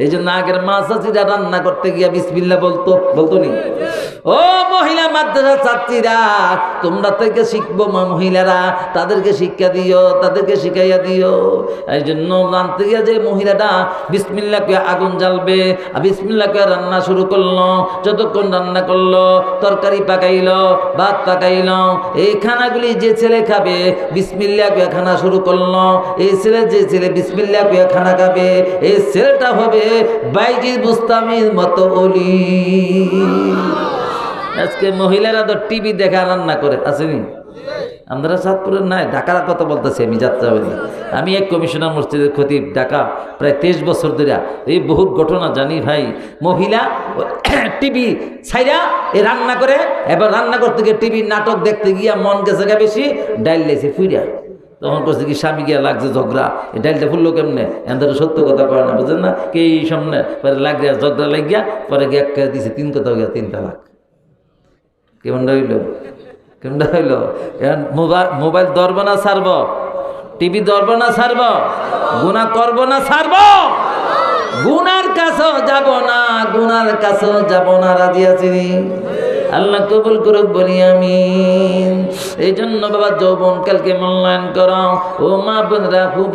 এই জন্য আগের মা চাচিরা রান্না করতে গিয়া বিসমিল্লাহ বলতো নি? ও মহিলা মাদ্রাসা ছাত্রীরা, তোমরা থেকে শিখবো মা মহিলারা, তাদেরকে শিক্ষা দিও, তাদেরকে শিখাইয়া দিও। এই জন্য রান্নতে গিয়া যে মহিলাটা বিসমিল্লাহ কইয়া আগুন জ্বালবে, আর বিসমিল্লাহ কইয়া রান্না শুরু করলো, যতক্ষণ রান্না করলো, তরকারি পাকাইলো, ভাত পাকাইলো, এই খানাগুলি যে ছেলে খাবে বিসমিল্লাহ কইয়া খানা শুরু করলো, এই ছেলে যে ছেলে বিসমিল্লাহ কইয়া খানা খাবে, এই ছেলেটা হবে বাইজিদ বুস্তামির মতো ওলি। আজকে মহিলারা তো টিভি দেখা রান্না করে, আসেনি? আমরা চাঁদপুরের নাই, ঢাকার কথা বলতেছি আমি, যাত্রা হইনি। আমি এক কমিশনার মসজিদের খতিব, ঢাকা প্রায় 23 বছর ধরে এই বহুত ঘটনা জানি ভাই। মহিলা টিভি ছাইরা এ রান্না করে, এবার রান্না করতে গিয়ে টিভির নাটক দেখতে গিয়া মন গেছে গা বেশি, ডাইল লেছে ফুইরা। তখন করছে কি, স্বামী গিয়া লাগছে ঝগড়া, এই ডাইলটা ফুললো কেমনে? এদের সত্য কথা কয় না, বুঝেন না? কে এই সামনে পরে লাগিয়া ঝগড়া লাগিয়া পরে গিয়ে এক দিছে 3 কথা গিয়া 3 তালাক। কেমনটা হইল? কেমনটা হইল? মোবাইল ধরবো না ছাড়ব? টিভি ধরবো না ছাড়ব? গুনাহ করবো না ছাড়ব? গুনার কাছেও যাব না, গুনার কাছেও যাব না। রাজি আছি? আল্লাহ কবুল করুক বলি আমিন। এই জন্য বাবা যৌবন কালকে মূল্যায়ন করো। ও মা বোনরা, খুব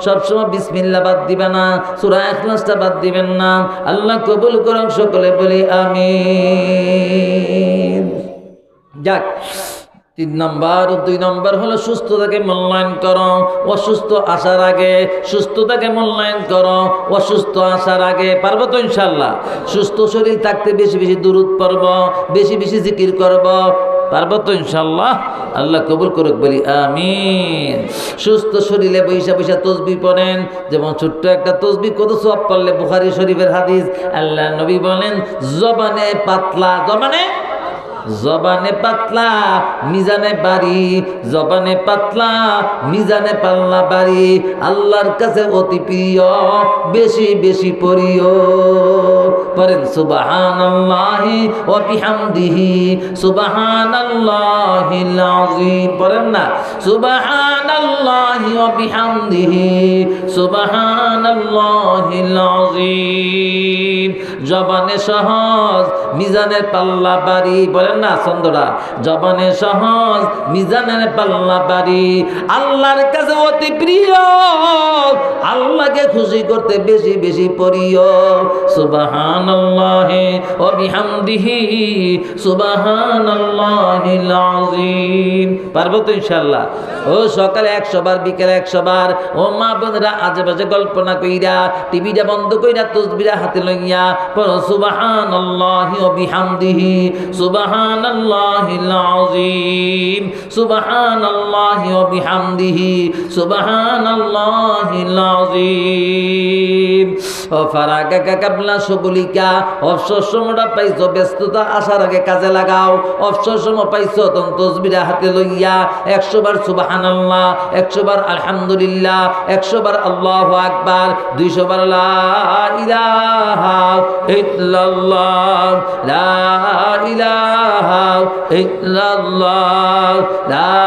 সবসময় বিসমিল্লাহ বাদ দিবে না, সূরা ইখলাসটা বাদ দিবেন না। আল্লাহ কবুল করুক, সকলে বলি আমিন। যাক, 3 নম্বর। 2 নম্বর হলো সুস্থতাকে মূল্যায়ন করো অসুস্থ আসার আগে। সুস্থতাকে মূল্যায়ন করো অসুস্থ আসার আগে। পারবো তো ইনশাল্লাহ? সুস্থ শরীর থাকতে বেশি বেশি দুরূদ পড়ব, বেশি বেশি জিকির করব। পারবো তো ইনশাল্লাহ? আল্লাহ কবুল করুক বলি আমিন। সুস্থ শরীরে বৈশা বৈশা তসবিহ পড়েন, যেমন ছোট্ট একটা তসবিহ কত সওয়াব পড়লে। বুখারী শরীফের হাদিস, আল্লাহ নবী বলেন, জবানে পাতলা, জবানে জবানে পাতলা মিজানে বাড়ি, জবানে পাতলা মিজানে পাল্লা বাড়ি, আল্লাহর কাছে অতি প্রিয়, বেশি বেশি পড়িও। পড়েন সুবহানাল্লাহি ওয়া বিহামদিহি সুবহানাল্লাহিল আযীম। পড়েন না সুবহানাল্লাহি ওয়া বিহামদিহি সুবহানাল্লাহিল আযীম। জবানে সহজ মিজানের পাল্লা বাড়ি, বলেন না ছন্দটা, জবানে সহজ মিজানের পাল্লা বাড়ি, আল্লাহর কাছে অতি প্রিয়, আল্লাহকে খুশি করতে বেশি বেশি পড়িও। সুবহানাল্লাহি ওয়া বিহামদিহি সুবহানাল্লাহিল আযীম। পারবো তো ইনশাআল্লাহ? ও সকালে 100 বার, বিকেলে 100 বার। ও মা বোনেরা আজেবাজে গল্প না কইরা, টিভিটা বন্ধ কইরা তসবিহটা হাতে লইয়া পড়ো সুবহানাল্লাহি ওয়া বিহামদিহি সুবহানাল্লাহিল আযীম সুবহানাল্লাহি ওয়া বিহামদিহি সুবহানাল্লাহিল আযীম। ও ফারাগাকা কাবলা শুগুলিকা, অবসর সময়টা পাইছো ব্যস্ততা আসার আগে কাজে লাগাও। অবসর সময় পাইছো তখন তসবিহটা হাতে লইয়া 100 বার সুবহানাল্লাহ, 100 বার আলহামদুলিল্লাহ, 100 বার আল্লাহু আকবার, 200 বার লা ইলাহা ইল্লাল্লাহ, লা ইলাহা ইল্লাল্লাহ, লা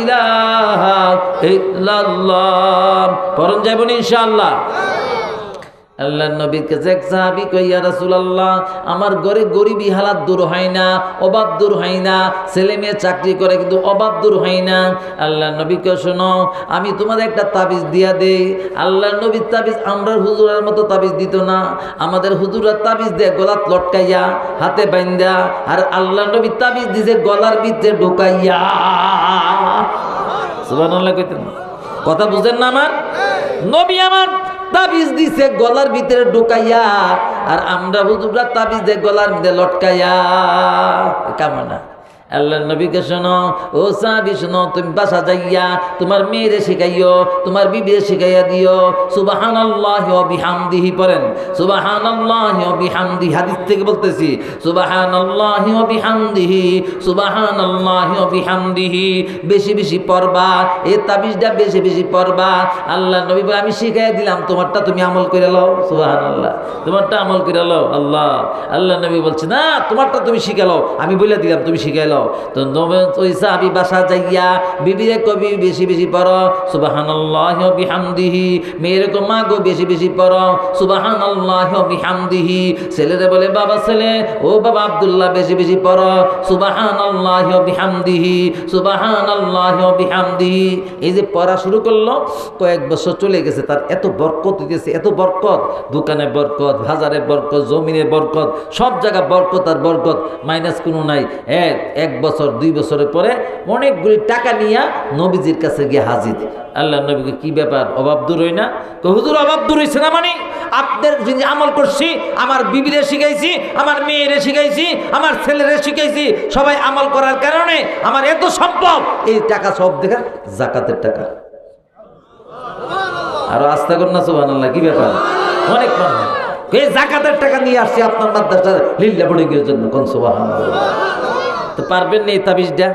ইলাহা ইল্লাল্লাহ। পড়ুন যাবেন ইনশাআল্লাহ। আল্লাহর নবীর কাছে এক সাহাবী কই, ইয়া রাসূলুল্লাহ, আমার ঘরে গরিবী হালাত দূর হয় না, অভাব দূর হয় না, ছেলে মেয়ে চাকরি করে কিন্তু অভাব দূর হয় না। আল্লাহর নবীকে শোনো, আমি তোমাদের একটা তাবিজ দিয়া দেই। আল্লাহর নবীর তাবিজ আমরা হুজুরের মতো তাবিজ দিত না, আমাদের হুজুরের তাবিজ দিয়ে গলাত লটকাইয়া হাতে বাইন্দা, আর আল্লাহর নবীর তাবিজ দিছে গলার ভিতরে ঢুকাইয়া। সুবহানাল্লাহ কইতেন, কথা বুঝেন না? আমার নবী আমার তাবিজ দিছে গলার ভিতরে ঢুকাইয়া, আর আমরা হুজুররা তাবিজ দিয়ে গলার ভিতরে লটকাইয়া। কামনা আল্লাহর নবীকে শোনো, ও সাহাবী শোনো, তুমি বাসা যাইয়া তোমার মেয়েরে শিখাইও, তোমার বিবিরে শিখাইয়া দিও সুবহানাল্লাহি ওয়া বিহামদিহি। পড়েন সুবহানাল্লাহি ওয়া বিহামদিহি, হাদিস থেকে বলতেছি, সুবহানাল্লাহি ওয়া বিহামদিহি সুবহানাল্লাহি ওয়া বিহামদিহি। বেশি বেশি পড়বা, এই তাবিজটা বেশি বেশি পড়বা। আল্লাহর নবী বলে, আমি শিখাইয়া দিলাম, তোমারটা তুমি আমল করে লও। সুবহানাল্লাহ, তোমারটা আমল করে লও। আল্লাহ আল্লাহর নবী বলছে, না তোমারটা তুমি শিখে লও, আমি বলে দিলাম তুমি শিখে লও। তো ওই সাহাবী বাসা যাইয়া বিবিরে কবি বেশি বেশি পড়ো সুবহানাল্লাহি ওয়া বিহামদিহি, মেয়ের কো মা গো বেশি বেশি পড়ো সুবহানাল্লাহি ওয়া বিহামদিহি। ছেলেরে বলে, বাবা ছেলে, ও বাবা আব্দুল্লাহ বেশি বেশি পড়ো সুবহানাল্লাহি ওয়া বিহামদিহি সুবহানাল্লাহি ওয়া বিহামদিহি। এই যে পড়া শুরু করলো, কয়েক বছর চলে গেছে, তার এত বরকত হইতেছে, এত বরকত, দোকানে বরকত, বাজারে বরকত, জমিনে বরকত, সব জায়গা বরকত আর বরকত, মাইনাস কোনো নাই। এক বছর 2 বছরের পরে অনেকগুলি টাকা নিয়ে নবীজির কাছে গিয়ে হাজির। আল্লাহ নবীকে, কি ব্যাপার, অভাব দূর হয় না? হুজুর অভাব দূর হয়েছে না, মানে আপনার যিনি আমল করছি, আমার বিবিরে শিখাইছি, আমার মেয়েরে শিখাইছি, আমার ছেলেরে শিখাইছি, সবাই আমল করার কারণে আমার এত সম্ভব। এই টাকা সব দেখা যাকাতের টাকা। আরো আস্থা কর না সুবহানাল্লাহ, কি ব্যাপার, অনেক মানুষ এই যাকাতের টাকা নিয়ে আসছে আপনার মাদ্রাসার লিল্লা বোর্ডিংয়ের জন্য। কোন সুবহানাল্লাহ। তো পারবেন না এই তাবিজটা?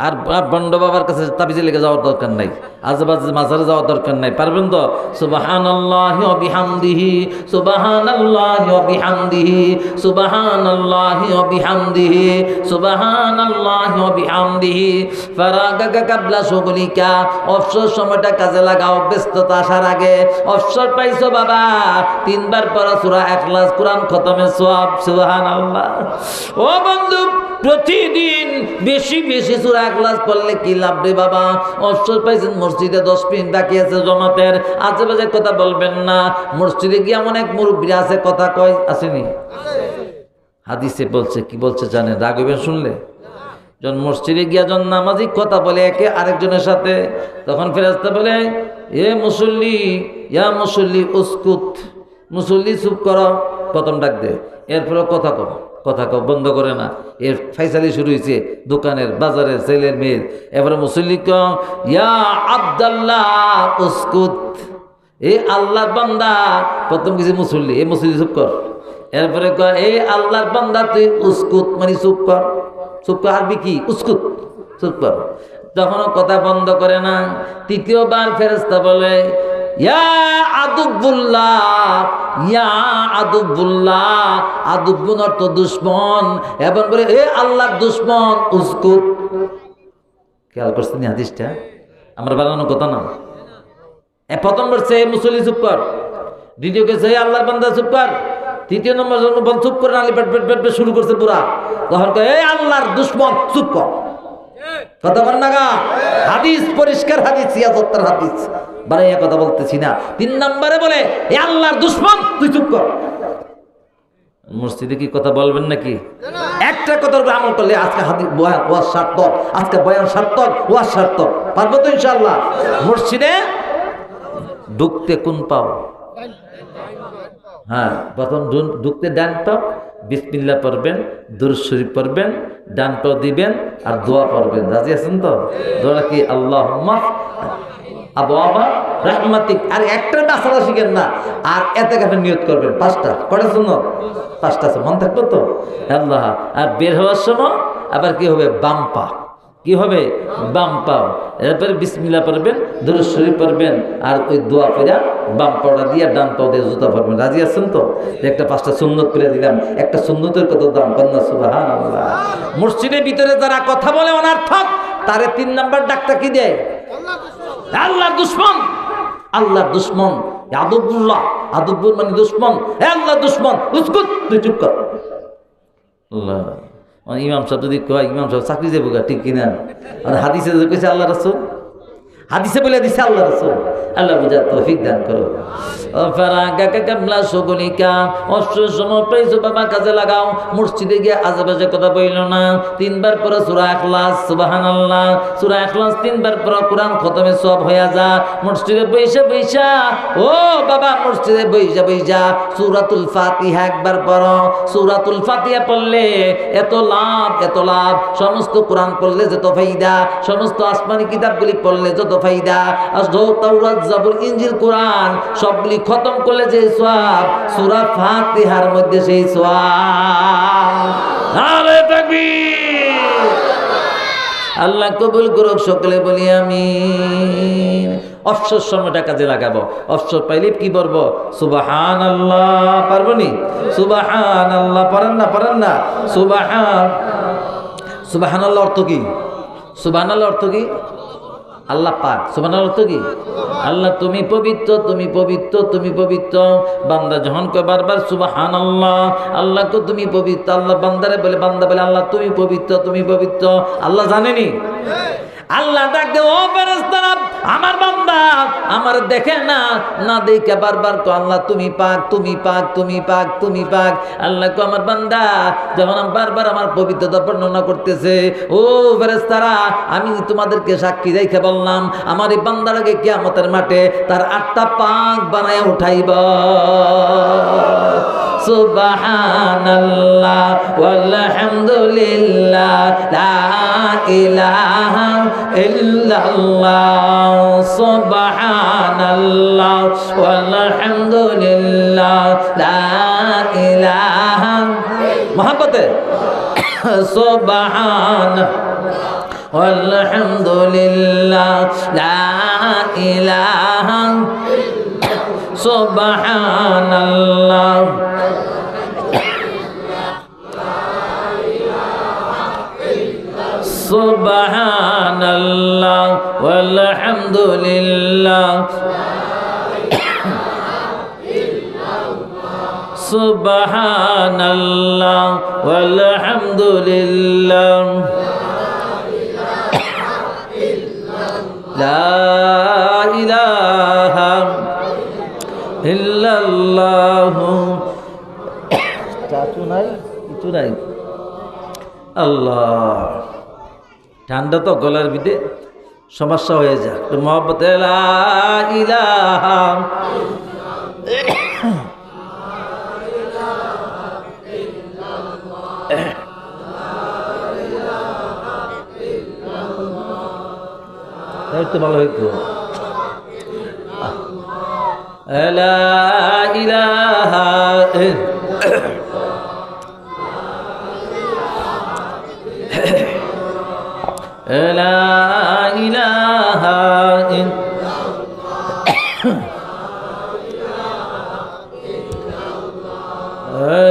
আর বন্ড বাবার কাছে তাবিজে লেগে যাওয়ার দরকার নাই, আজেবাজে মাজারে যাওয়ার দরকার নাই। পারবেন তো? সুবহানাল্লাহি ওয়া বিহামদিহি সুবহানাল্লাহি ওয়া বিহামদিহি সুবহানাল্লাহি ওয়া বিহামদিহি সুবহানাল্লাহি ওয়া বিহামদিহি। ফারাগাকা কাবলা শুগলিকা, অবসর সময়টা কাজে লাগাও, ব্যস্ততা আসার আগে। অবসর পাইছো বাবা, 3 বার পড়া সূরা ইখলাস, কোরআন খতমের সওয়াব। সুবহানাল্লাহ। ও বন্ধু, প্রতিদিন বেশি বেশি সূরা ইখলাস পড়লে কি লাভ রে বাবা? অবসর পাইছেন, মসজিদে 10 মিনিট বাকি আছে জমাতের, আজেবাজে কথা বলবেন না। মসজিদে গিয়ে এমন এক মুরব্বী আছে, কথা কয়, আসেনি? হাদিসে বলছে, কি বলছে জানেন? রাগ হইবেন শুনলে। যখন মসজিদে গিয়া যখন নামাজি কথা বলে একে আরেকজনের সাথে, তখন ফেরেশতা বলে, এ মুসল্লি, ইয়া মুসল্লি উসকুত, মুসল্লি চুপ করো, প্রথম ডাক দে, এরপরে কথা কও, কথা কও বন্ধ করে না। এর ফাইসালি শুরু হয়েছে দোকানের, বাজারের, ছেলের, মেয়ের। এবারে মুসল্লি ক, ইয়া আব্দুল্লাহ উসকুত, এ আল্লাহর বান্দা, প্রথম কিছু মুসল্লি, এ মুসল্লি চুপ কর। এরপরে কয় এই আল্লাহর বান্দা তুই উস্কুত মানে চুপ কর। চুপ কর আরবি কি? উস্কুত, চুপ কর। তখনও কথা বন্ধ করে না। তৃতীয়বার ফেরেশতা বলে ইয়া আদুবুল্লাহ, ইয়া আদুবুল্লাহ। আদুবুন অর্থ দুশ্মন, এবং বলে এ আল্লাহর দুশ্মন উস্কুত। খেয়াল করছেন হাদিসটা? আমরা বানানো কথা না। প্রথম বলছে মুসল্লি চুপ কর, দ্বিতীয় কেছে আল্লাহর বান্দা চুপ কর, তৃতীয় নম্বর বল চুপ করে নালি পেট পেট পেট শুরু করছে পুরা। তখন এই আল্লাহর দুশ্মন চুপ কর। কথা বল না গা? হাদিস পরিষ্কার হাদিস, ৭৬ হাদিস বানাইয়া কথা বলতেছি না। ৩ নম্বরে বলে এ আল্লাহর দুশ্মন তুই চুপ কর। মসজিদে কি কথা বলবেন নাকি? একটা কথার উপর আমল করলে আজকে হাদিস বয়ান ওয়াজ সার্থক, আজকে বয়ান সার্থক, ওয়াজ সার্থক। পারবো তো ইনশাআল্লাহ? মসজিদে ঢুকতে কোন পাও? হ্যাঁ, প্রথম ঢুকতে ডান পাও, বিসমিল্লাহ পড়বেন, দুরূদ শরীফ পড়বেন, ডান পাও দিবেন আর দোয়া পড়বেন। রাজি আছেন তো? দোয়া কি? আল্লাহুম্মা আবওয়াবা রাহমাতিক। আর একটা মাসালা শিখেন না, আর ইতিকাফের নিয়ত করবেন 5টা। কয়টা সুন্নাত? 5টা আছে, মন থাকবে তো? আল্লাহ। আর বের হওয়ার সময় আবার কি হবে? বাম পা। কি হবে? বাম পাও। এরপরে বিসমিল্লাহ পড়বেন, দুরূদ শরীফ পড়বেন, আর ওই দোয়া পড়া বাম পাওটা দিয়ে ডান পাও দিয়ে জুতা পড়বেন। রাজি আছেন তো? একটা 5টা সুন্নত করে দিলাম। একটা সুন্নতের কত দাম? কন্যা সুবহানাল্লাহ। মসজিদের ভিতরে যারা কথা বলে অনার্থক, তারে 3 নাম্বার ডাকটা কি দেয়? আল্লাহর দুশ্মন। আল্লাহর দুশ্মন আদুবুল্লাহ, আদুবুল মানে দুশ্মন। আল্লাহর দুশ্মন উস্কুত, তুই চুপ কর। আল্লাহ। ইমাম সাহেব যদি কয় ইমাম সাহেব চাকরি যাবো গা, ঠিক কিনা? আর হাদিসে কইছে আল্লাহ রাসূল, হাদিসে বলে দিছে আল্লাহ রাসূল। আল্লাহ বুঝার তৌফিক দান করো। ও ফারাগাকা কাবলা শুগলিকা, অবসর সময় পাইছো বাবা কাজে লাগাও। মসজিদে গিয়ে আজেবাজে কথা বইল না। 3 বার পড়ো সূরা ইখলাস, সুবহানাল্লাহ। সূরা ইখলাস 3 বার পড়ো, কোরআন খতমে সওয়াব হয়ে যা। মসজিদে বইসা বইসা, ও বাবা মসজিদে বইসা বইসা সূরাতুল ফাতিহা একবার পড়ো। সূরাতুল ফাতিহা পড়লে এত লাভ, এত লাভ। সমস্ত কোরআন পড়লে যত ফায়দা, সমস্ত আসমানি কিতাবগুলি পড়লে যত ফায়দা। তাওরাত, জাবুর, ইনজিল, কোরআন সবগুলি খতম করলে যে সওয়াব, সূরা ফাতিহার মধ্যে সেই সওয়াব। নারে তাকবীর! আল্লাহ কবুল করুক, সকলে বলি আমিন। অবসর সময়টা কাজে লাগাবো। অবসর পাইলে কি বলবো? সুবহানাল্লাহ। পারবো নি? সুবহানাল্লাহ। পারেন না? পারেন না? সুবহানাল্লাহ অর্থ কি? সুবহানাল্লাহ অর্থ কি? আল্লাহ পাক। সুবহানাল্লাহ অর্থ কি? আল্লাহ তুমি পবিত্র, তুমি পবিত্র, তুমি পবিত্র। বান্দা যখন কয় বারবার সুবহানাল্লাহ, আল্লাহ কো তুমি পবিত্র। আল্লাহ বান্দারে বলে, বান্দা বলে আল্লাহ তুমি পবিত্র, তুমি পবিত্র। আল্লাহ জানেনি? আল্লাহ ডাক দে, ও ফেরেশতারা, আমার বান্দা আমার দেখে না, না দেখে বারবার কো আল্লাহ তুমি পাক, তুমি পাক, তুমি পাক, তুমি পাক। আল্লাহ কো আমার বান্দা যখন বারবার আমার পবিত্রতা বর্ণনা করতেছে, ও ফেরেশতারা, আমি তোমাদেরকে সাক্ষী রেখে বললাম আমার এই বান্দাটাকে কিয়ামতের মাঠে তার 8টা পাক বানায় উঠাইব। সুবহানাল্লাহ ওয়ালহামদুলিল্লাহ লা ইলাহা ইল্লাল্লাহ। সুবহানাল্লাহ ওয়ালহামদুলিল্লাহ লা ইলাহা, মহব্বতে সুবহানাল্লাহ ওয়ালহামদুলিল্লাহ লা ইলাহা, সুবহানাল্লাহ সুবহানাল্লাহ ওয়ালহামদুলিল্লাহ সুবহানাল্লাহ ওয়ালহামদুলিল্লাহ লা ইলাহা ইল্লাল্লাহ। চাচু নাই, কিছু নাই। আল্লাহ, ঠান্ডা তো গলার ভিতরে সমস্যা হয়ে যায়। তো মহব্বতে লা ইলাহা একটু ভালো হইতো। লা ইলাহা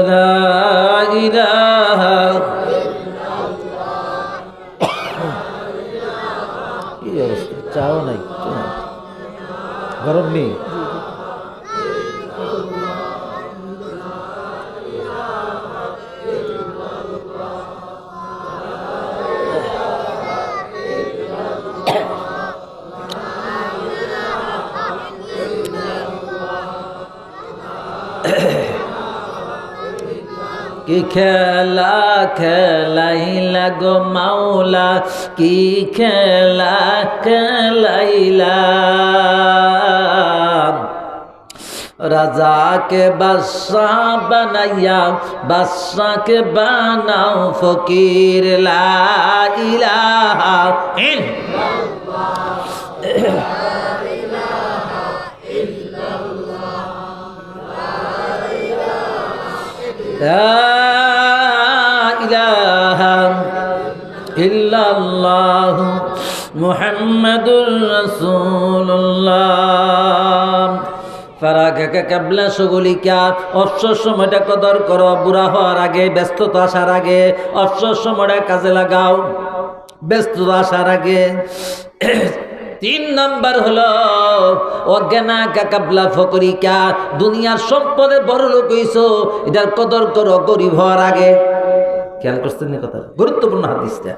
লা ইলাহা কি অবস্থা চাও নাই গরম নেই কি খেলা খেলাইলা গো মাওলা কি খেলা খেলাইলা রাজাকে বাদশাহ বানাইয়া বাদশাকে বানাও ফকির লা ইলাহা লা ইলাহা ইল্লাল্লাহু মুহাম্মাদুর রাসূলুল্লাহ ফারাগাকা কাবলা শুগুলিকা অবসর সময়টা কদর করো বুড়া হওয়ার আগে ব্যস্ততা আসার আগে অবসর সময়টা কাজে লাগাও ব্যস্ততা আসার আগে 3 নাম্বার হলো অজ্ঞানা কাবলা ফকরিকা দুনিয়ার সম্পদে বড় লোক হইছো এটার কদর করো গরিব হওয়ার আগে খেয়াল করছেন না কথা গুরুত্বপূর্ণ হাদিসটা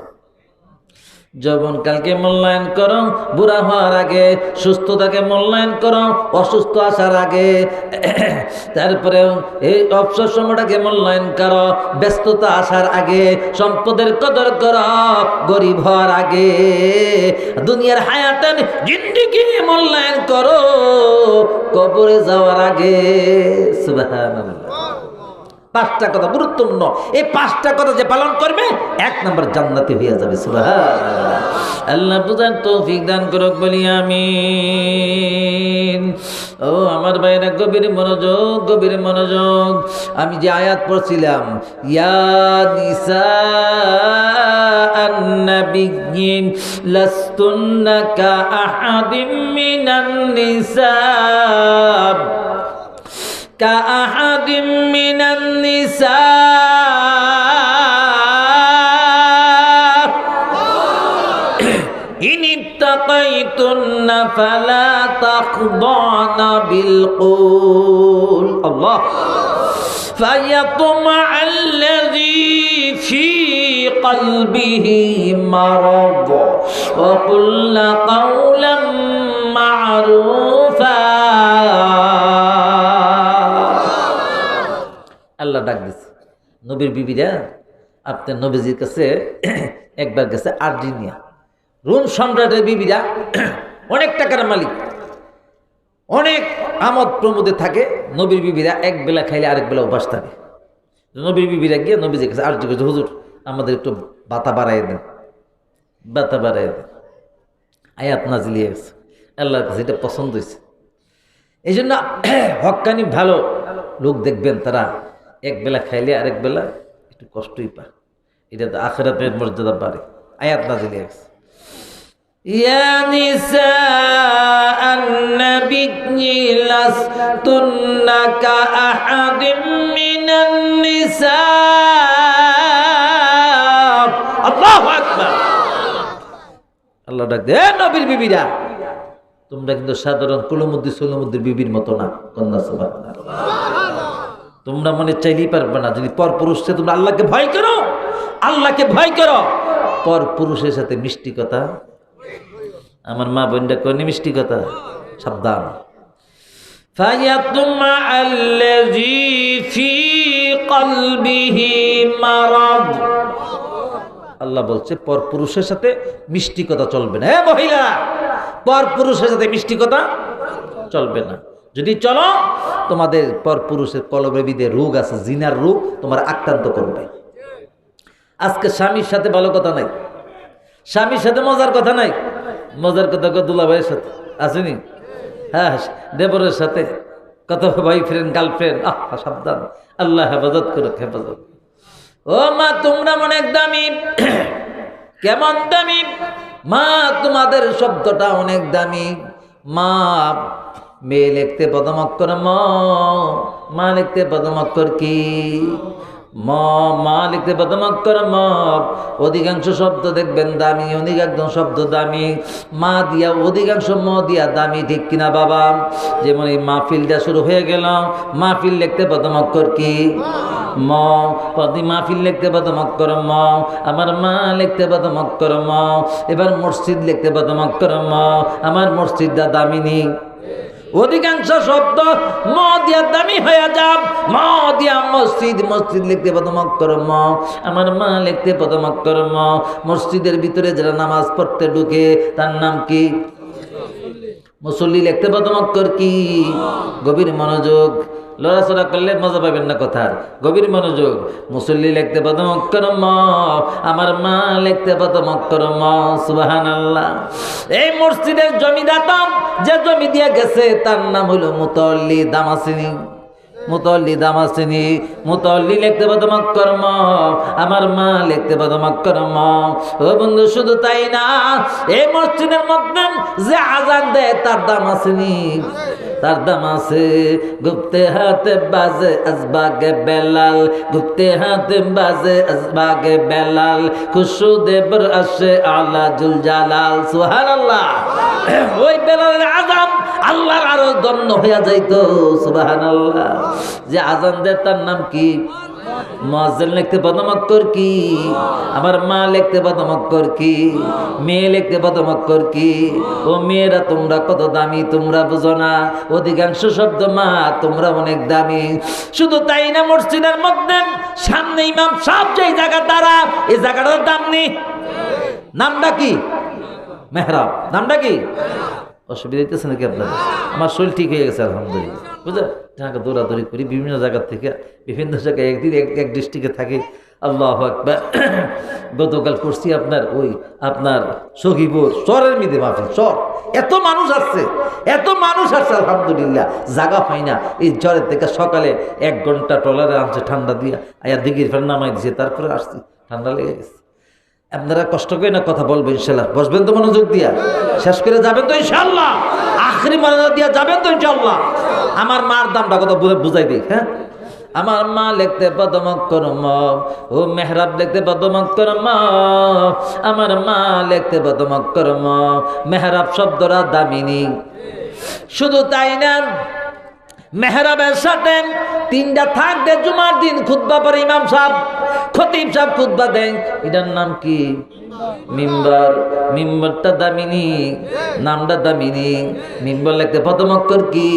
যৌবন কালকে মূল্যায়ন করো বুড়া হওয়ার আগে সুস্থতাকে মূল্যায়ন করো অসুস্থ আসার আগে তারপরে এই অবসর সময়টাকে মূল্যায়ন করো ব্যস্ততা আসার আগে সম্পদের কদর করো গরিব হওয়ার আগে দুনিয়ার হায়াতান জিন্দেগি মূল্যায়ন করো কবরে যাওয়ার আগে সুবহানাল্লাহ 5টা কথা গুরুত্বপূর্ণ এই 5টা কথা যে পালন করবে 1 নম্বর জান্নাতি হয়ে যাবে সুবহানাল্লাহ আল্লাহ বুঝার তৌফিক দান করুক বলি আমিন ও আমার ভাইরা গভীর মনোযোগ আমি যে আয়াত পড়ছিলাম ইয়া নিসা আন-নাবিয়্যি লাস্তুন্না কা আহাদিম মিনান নিসা كأحد من النساء إن اتقيتن فلا تخضعن بالقول الله فيطمع الذي في قلبه مرض وقل قولا معروفا আল্লাহ ডাক দিচ্ছে নবীর বিবিরা আপনার নবীজির কাছে একবার গেছে আর্জেন্টিনা রোম সম্রাটের বিবিরা অনেক টাকার মালিক অনেক আমোদ প্রমোদে থাকে নবীর বিবিরা এক বেলা খাইলে আরেক বেলা উপাস থাকে নবীর বিবিরা গিয়ে নবীজির কাছে আর্জি করছে হুজুর আমাদের একটু বাতা বাড়াই দেন আয়াত নাজিল হয়ে গেছে আল্লাহর কাছে এটা পছন্দ হয়েছে এই জন্য হক্কানি ভালো লোক দেখবেন তারা এক বেলা খাইলে আরেক বেলা একটু কষ্টই পায় এটা তো আখিরাতের মর্যাদা বাড়ে আয়াত নাজিল হয়ে গেছে ইয়া নিসা আন-নাবিয়্যি লাস্তুন্না কা আহাদিম মিনান নিসা আল্লাহু আকবার আল্লাহ ডাক দে নবীর বিবিরা তোমরা কিন্তু সাধারণ কুলুমুদ্দি সুলুমুদ্দির বিবির মতো না কন্যা সুবহানাল্লাহ তোমরা মনে চাইলেই পারবে না যদি পর পুরুষে তোমরা আল্লাহকে ভয় করো পর পুরুষের সাথে মিষ্টি কথা আমার মা বোনটা কোন মিষ্টি কথা সাবধান ফায়াতুমা আল্লাযী ফি কলবিহি মারাদ আল্লাহ বলছে পর পুরুষের সাথে মিষ্টি কথা চলবে না হে মহিলা পর পুরুষের সাথে মিষ্টি কথা চলবে না যদি চলো তোমাদের পর পুরুষের কলবে বিদে রোগ আছে জিনার রোগ তোমার আক্রান্ত করবে আজকে স্বামীর সাথে ভালো কথা নাই স্বামীর সাথে মজার কথা নাই মজার কথা দুলাভাইয়ের সাথে আসেনি হ্যাঁ দেবরের সাথে কত ভাই ফ্রেন্ড গার্লফ্রেন্ড সাবধান আল্লাহ হেফাজত করুক হেফাজত ও মা তোমরা অনেক দামি কেমন দামি মা তোমাদের শব্দটা অনেক দামি মা মেয়ে লিখতে প্রথম অক্ষর ম, মা লিখতে প্রথম অক্ষর কি? ম। মা লিখতে প্রথম অক্ষর ম। অধিকাংশ শব্দ দেখবেন দামি, অধিকাংশ শব্দ দামি মা দিয়া, অধিকাংশ ম দিয়া দামি, ঠিক কিনা বাবা? যেমন এই মাহফিলটা শুরু হয়ে গেল, মাহফিল লিখতে প্রথম অক্ষর কি? ম। প্রতি মাহফিল লিখতে প্রথম অক্ষর ম। আমার মা লিখতে প্রথম অক্ষর ম। এবার মসজিদ লিখতে প্রথম অক্ষর ম। আমার মসজিদটা দামিনী। অধিকাংশ শব্দ ম দিয়া দামি হয়ে যাব, ম দিয়া মসজিদ, মসজিদ লিখতে প্রথম অক্ষর ম। আমার মা লিখতে প্রথম অক্ষর ম। মসজিদের ভিতরে যারা নামাজ পড়তে ঢুকে তার নাম কি? মুসল্লি লিখতে প্রথম অক্ষর কি? গভীর মনোযোগ, লড়াচড়া করলে মজা পাবেন না কথার। গভীর মনোযোগ। মুসল্লি লিখতে প্রথম অক্ষর ম। আমার মা লিখতে প্রথম অক্ষর ম। সুবহানাল্লাহ। এই মসজিদের জমিদাতা যে জমি দিয়ে গেছে তার নাম হলো মুতাওয়াল্লি দামাসিনী। মুতাওয়াল্লি দামাসিনী। মুতাওয়াল্লি লিখতে প্রথম অক্ষর ম। আমার মা লিখতে প্রথম অক্ষর ম। ও বন্ধু, শুধু তাই না, এই মসজিদের মধ্যে যে আজান দেয় তার দামাসিনী, তার দাম আছে। গুপ্তে হাতে বাজে আজবাগে বেলাল, গুপ্তে হাতে বাজে আজবাগে বেলাল, খুশু দেবর আসে আলা জুল জালাল। সুবহানাল্লাহ। ওই বেলালের আজান আল্লাহর আরো ধন্য হইয়া যাইতো। সুবহানাল্লাহ। যে আজান দেয় তার নাম কি? মুয়াজ্জিন লিখতে প্রথম অক্ষর কি? আমার মা লিখতে প্রথম অক্ষর কি? মেয়ে লিখতে প্রথম অক্ষর কি? ও মেয়েরা, তোমরা কত দামি তোমরা বুঝো না। অধিকাংশ শব্দ মা, তোমরা অনেক দামি। শুধু তাই না, মসজিদের মধ্যে সামনে ইমাম সাহেব যেই জায়গা দ্বারা, এই জায়গাটার দাম নেই। নামটা কি? মেহরাব। নামটা কি? অসুবিধা হইতেছে নাকি আপনার? আমার শরীর ঠিক হয়ে গেছে আলহামদুলিল্লাহ। বুঝলেন, ঢাকা দৌড়াদৌড়ি করি বিভিন্ন জায়গা থেকে, বিভিন্ন জায়গায় একদিন এক ডিস্ট্রিক্টে থাকি। আল্লাহু আকবার। গতকাল করছি আপনার সখীপুর চরের মিদে মাহফিল। চর এত মানুষ আসছে, এত মানুষ আসছে আলহামদুলিল্লাহ, জায়গা হয় না। এই জ্বরের থেকে সকালে 1 ঘন্টা ট্রলারে আনছে ঠান্ডা দিয়া, আয়া দিঘির ফের নামাই দিছে, তারপরে আসছি, ঠান্ডা লেগে গেছে। আপনারা কষ্ট করে না কথা বলবেন ইনশাল্লাহ, বসবেন তো মনোযোগ দিয়া, শেষ করে যাবেন তো ইনশাল্লাহ, আখরি মনোযোগ দিয়া যাবেন তো ইনশাল্লাহ। আমার মার দামটা কত বুঝাই দিই। হ্যাঁ, আমার মা লিখতে প্রথম অক্ষর ম। ও মেহরাব লিখতে প্রথম অক্ষর ম। আমার মা লিখতে প্রথম অক্ষর ম। মেহরাব শব্দরা দামিনী। শুধু তাই না, মেহরাবের সাথে 3টা থাকবে। জুমার দিন খুতবা পরে ইমাম সাহেব, খতিব সাহেব খুতবা দেন, এটার নাম কি? মিম্বার। মিম্বারটা দামিনী, নামটা দামিনী। মিম্বার লিখতে প্রথম অক্ষর কি?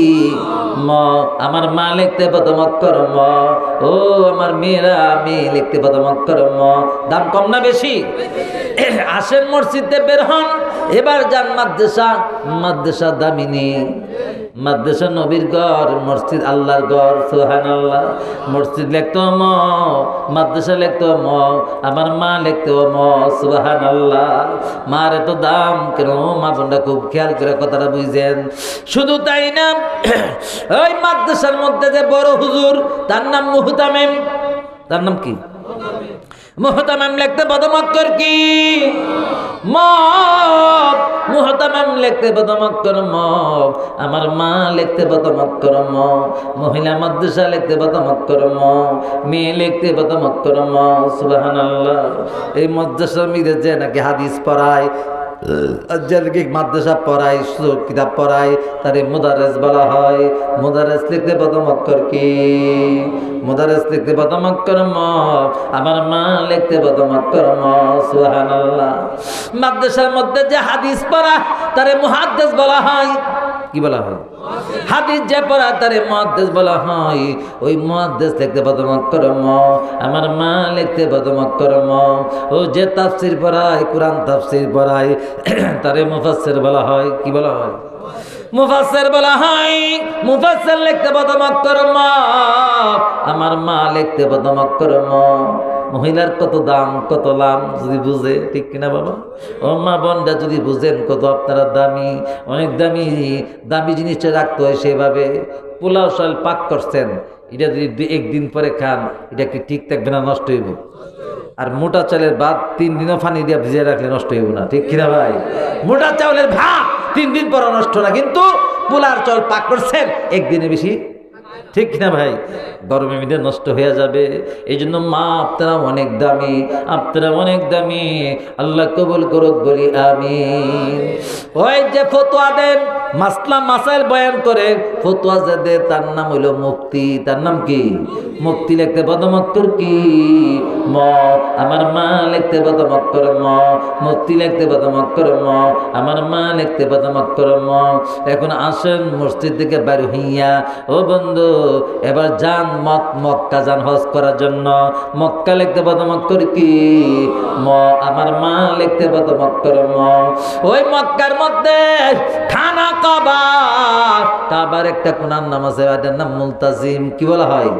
ম। আমার মা লিখতে প্রথম অক্ষর ম। ও আমার মেয়েরা, মেয়ে লিখতে প্রথম অক্ষর ম। দাম কম না বেশি? আসেন মসজিদে বের হন, এবার যান মাদ্রাসা। মাদ্রাসা দামিনী। মাদ্রাসা নবীর ঘর, মসজিদ আল্লাহর ঘর। সুবহানাল্লাহ। মসজিদ লিখতো ম, মাদ্রাসা লিখতো ম, আমার মা লিখতো ম। সুবহানাল্লাহ। মার এত দাম কেন? মা বোনরা খুব খেয়াল করে কথাটা বুঝছেন। শুধু তাই না, ওই মাদ্রাসার মধ্যে যে বড় হুজুর, তার নাম মুহতামিম। তার নাম কি? মুহতামিম লিখতে প্রথম অক্ষর কি? ম। মুহতামিম লিখতে প্রথম অক্ষর ম। আমার মা লিখতে প্রথম অক্ষর ম। মহিলা মাদ্রাসা লিখতে প্রথম অক্ষর ম। মেয়ে লিখতে প্রথম অক্ষর ম। সুবহানাল্লাহ। এই মাদ্রাসার মধ্যে যে নাকি হাদিস পড়ায়, যাদেরকে মাদ্রাসা পড়ায়, কিতাব পড়ায়, তারে মুদারেস বলা হয়। মুদারেস লিখতে প্রথম অক্ষর কি? মুদারেস লিখতে প্রথম অক্ষর ম। আমার মা লিখতে প্রথম অক্ষর ম। সুবহানাল্লাহ। মাদ্রাসার মধ্যে যে হাদিস পড়া, তারে মুহাদ্দিস বলা হয়। কি বলা হয়? হাদিস যে পড়া তারে মুহাদ্দিস বলা হয়। ওই মুহাদ্দিস লিখতে প্রথম অক্ষর ম। আমার মা লিখতে প্রথম অক্ষর ম। ও যে তাফসীর পড়ায়, কোরআন তাফসীর পড়ায়, তারে মুফাসসির বলা হয়। কি বলা হয়? মুফাসসির বলা হয়। মুফাসসির লিখতে প্রথম অক্ষর ম। আমার মা লিখতে প্রথম অক্ষর ম। মহিলার কত দাম, কত লাভ যদি বুঝে, ঠিক কিনা বাবা? ও মা বোনরা যদি বুঝেন কত আপনারা দামি, অনেক দামি। দামি জিনিসটা রাখতে হয় সেভাবে। পোলাও চাল পাক করছেন, এটা যদি 1 দিন পরে খান, এটা কি ঠিক থাকবে না? নষ্ট হইব। আর মোটা চালের ভাত 3 দিনও পানি দিয়ে ভিজিয়ে রাখলে নষ্ট হইব না, ঠিক কিনা ভাই? মোটা চাউলের ভাত 3 দিন পর নষ্ট না, কিন্তু পোলার চল পাক করছেন একদিনে বেশি, ঠিক না ভাই? গরমে মিলে নষ্ট হয়ে যাবে। এই জন্য মা আপনারা অনেক দামি, আপনারা অনেক দামি। আল্লাহ কবুল করুক বলি আমিন। ওই যে ফতোয়া দেন, মাসলা মাসাইল বয়ান করে, ফতোয়া যে দেয় তার নাম হইল মুফতি। তার নাম কি? মুফতি। লিখতে পদমক্কর কি? ম। আমার মা লিখতে পদমক্কর ম। মুফতি লিখতে পদমক্কর ম। আমার মা লিখতে পদমক্কর ম। এখন আসেন মসজিদ থেকে বাইরে হইয়া, ও বন্ধু এবার যান মক্কা যান হজ করার জন্য। মক্কা লিখতে পদমক্কর কি? ম। আমার মা লিখতে পদমক্কর ম। ওই মক্কার মধ্যে খানা কাবা, কাবার একটা কোনার নাম আছে, এটার নাম মুলতাজিম। কি বলা হয়?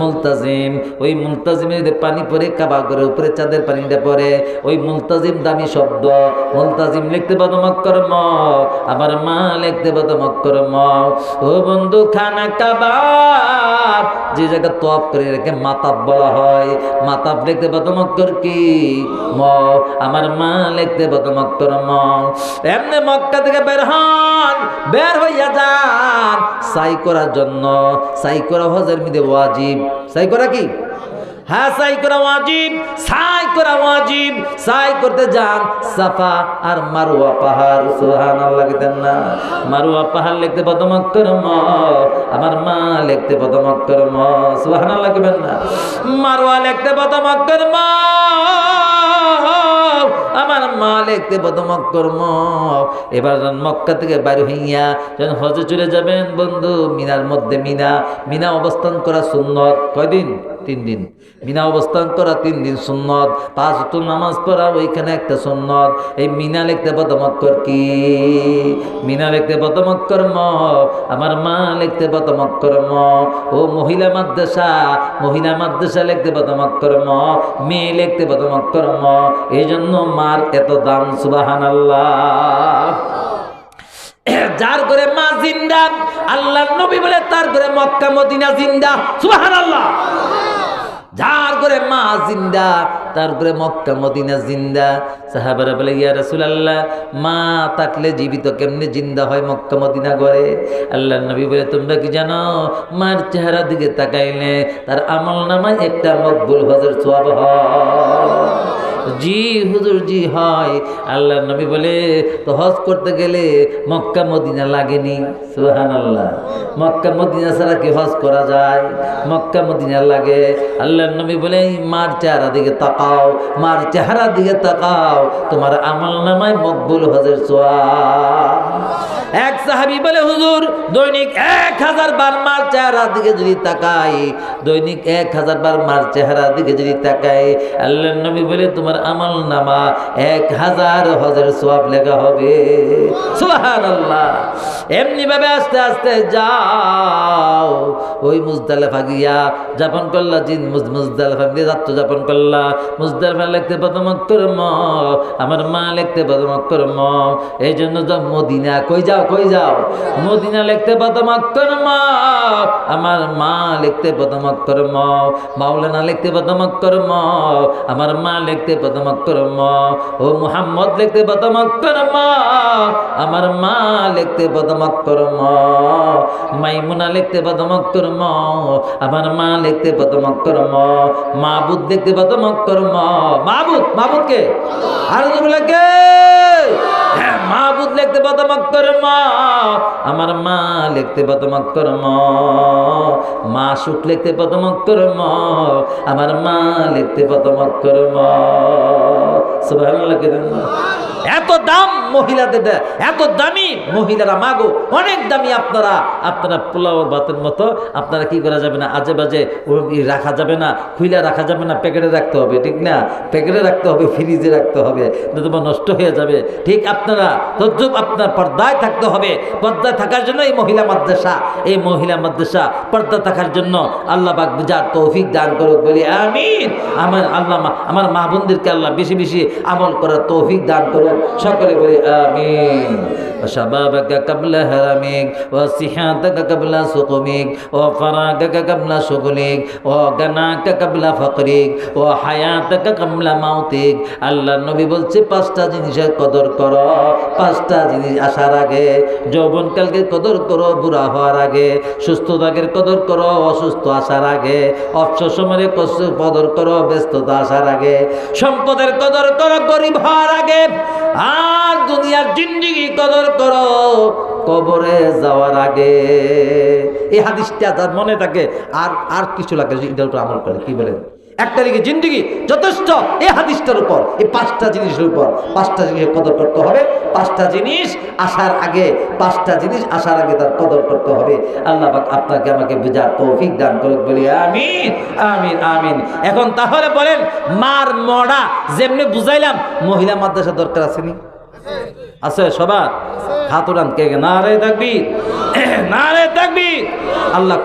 মুলতাজিম। ওই মুলতাজিমের পানি পড়ে কাবা করে উপরে চাঁদের পানিটা পড়ে, ওই মুলতাজিম দামি শব্দ। মুলতাজিম লিখতে পদমক্কর ম। আমার মা লিখতে পদমক্কর ম। ও বন্ধু খানা কাবা যে জায়গা তওয়াফ করে রেখে মাতাব বলা হয়, মাতাব লিখতে পদমক্কর কি? ম। আমার মা লিখতে পদমক্কর ম। এমনি মক্কা থেকে বের হন, বের হইয়া যান সাই করার জন্য। সাই করা হজের মধ্যে ওয়াজিব। সাই করা কি? হ্যাঁ, সাই করা ওয়াজিব, সাই করা ওয়াজিব। সাই করতে যান সাফা আর মারওয়া পাহাড়। সুবহানাল্লাহ কইতেন না? মারওয়া পাহাড় লিখতে পদমক্কর ম। আমার মা লিখতে পদমক্কর ম। সুবহানাল্লাহ কইবেন না? মারওয়া লিখতে পদমক্কর ম। আমার মা লিখতে পদমক্কর ম। এবার মক্কা থেকে বাইরে হইয়া যখন হজে চলে যাবেন বন্ধু, মিনার মধ্যে মিনা অবস্থান করা সুন্নত। কয়দিন? 3 দিন। মিনা অবস্থান করা 3 দিন সুন্নত। 5 ওয়াক্ত নামাজ পড়া ওইখানে একটা সুন্নত। এই মিনা লিখতে পদমক্কর কি? মিনা লিখতে পদমক্কর ম। আমার মা লিখতে পদমক্কর ম। ও মহিলা মাদ্রাসা লিখতে পদমক্কর ম। মেয়ে লিখতে পদমক্কর ম। এই জন্য মার এত দাম। সুবহানাল্লাহ। যার করে মা জিন্দা, আল্লাহর নবী বলে তার করে মক্কা মদিনা জিন্দা। সুবহানাল্লাহ। যার করে মা জিন্দা তার করে মক্কা মদিনা জিন্দা। সাহাবারা বলে ইয়া রাসূলুল্লাহ, মা থাকলে জীবিত কেমনে জিন্দা হয় মক্কা মদিনা করে? আল্লাহর নবী বলে তোমরা কি জানো, মার চেহারা দিকে তাকাইলে তার আমল নামায় একটা মকবুল হজের সওয়াব হয়। জি হুজুর, জি হয়। আল্লাহর নবী বলে তো হজ করতে গেলে মক্কা মদিনা লাগেনি? সুবহানাল্লাহ। মক্কা মদিনা ছাড়া কি হজ করা যায়? মক্কা মদিনা লাগে। আল্লাহর নবী বলে মার চেহারা দিকে তাকাও, মার চেহারা দিকে তাকাও, তোমার আমল নামায় মকবুল হজের সওয়াব। এক সাহাবী বলে হুজুর দৈনিক 1000 বার মার চেহারা দিকে যদি তাকাই, দৈনিক 1000 বার মার চেহারা দিকে যদি তাকাই, আল্লাহর নবী বলে তোমার আমল নামা 1000 হজের সওয়াব লেখা হবে। সুবহানাল্লাহ। এমনি ভাবে আস্তে আস্তে যাও, ওই মুজদালিফা গিয়া যাপন করলা, মুজদালিফা দিয়ে যাত্রা যাপন করলা। মুজদালিফা লিখতে পদমক্কর ম। আমার মা লিখতে পদমক্কর ম। এই জন্য যাও মদিনা। কই যাও? মদিনা লিখতে পদমক্কর ম। আমার মা লিখতে পদমক্কর ম। মাওলানা লিখতে পদমক্কর ম। আমার মা লিখতে পদমক্কর ম। ও মুহাম্মদ লিখতে পদমক্কর ম। আমার মা লিখতে পদমক্কর ম। মাইমুনা লিখতে পদমক্কর ম। আমার মা লিখতে পদমক্কর ম। মাবুদ লিখতে পদমক্কর ম। মাবুদ কে? আর কে? হ্যাঁ, মাবুদ লিখতে পদমক্কর ম। আমার মা লিখতে পদমক্কর ম। মাসুক লিখতে পদমক্কর ম। আমার মা লিখতে পদমক্কর ম। সুবহানাল্লাহ। এত দাম মহিলাদের, এত দামি মহিলারা, মাগো অনেক দামি। আপনারা পোলাও ভাতের মতো আপনারা কি করা যাবে না, আজে বাজে রাখা যাবে না, খুইলা রাখা যাবে না, প্যাকেটে রাখতে হবে, ঠিক না? প্যাকেটে রাখতে হবে, ফ্রিজে রাখতে হবে, তোমার নষ্ট হয়ে যাবে। ঠিক আপনারা তজ্জব, আপনার পর্দায় থাকতে হবে। পর্দায় থাকার জন্য এই মহিলা মাদ্রাসা পর্দা থাকার জন্য আল্লাহ পাক যার তৌফিক দান করুক বলি আমিন। আমার মা বোনদেরকে আল্লাহ বেশি বেশি আমল করার তৌফিক দান করুক। কবর। সকলে বলি আমিন। وشبابك قبل هرمك وصحتك قبل سقمك وفراغك قبل شغلك وغناك قبل فقرك وحياتك قبل موتك। আল্লাহ নবী বলছে পাঁচটা জিনিসের কদর করো, পাঁচটা জিনিস আসার আগে। যৌবনকালকে কদর করো বুড়া হওয়ার আগে, সুস্থতাকে কদর করো অসুস্থ আসার আগে, অবসর সময়ের কদর করো ব্যস্ততা আসার আগে, সম্পদের কদর করো গরিব হওয়ার আগে, আর দুনিয়ার জিন্দেগি কদর করো কবরে যাওয়ার আগে। এই হাদিসটা তার মনে থাকে, আর আর কিছু লাগে এটা একটু আমল করে। কি বলেন? একটা লিখে জিন্দেগি যথেষ্ট এই হাদিসটার উপর, এই পাঁচটা জিনিসের উপর। পাঁচটা জিনিসের কদর করতে হবে, পাঁচটা জিনিস আসার আগে, পাঁচটা জিনিস আসার আগে তার কদর করতে হবে। আল্লাহ পাক আপনাকে আমাকে বুঝার তৌফিক দান করুক, বলি আমিন আমিন আমিন। এখন তাহলে বলেন, মার মড়া যেমনি বুঝাইলাম, মহিলা মাদ্রাসা দরকার আসেনি? আছে সবার? হাত উঠান কে? নারে তাকবীর, নারে তাকবীর। আল্লাহ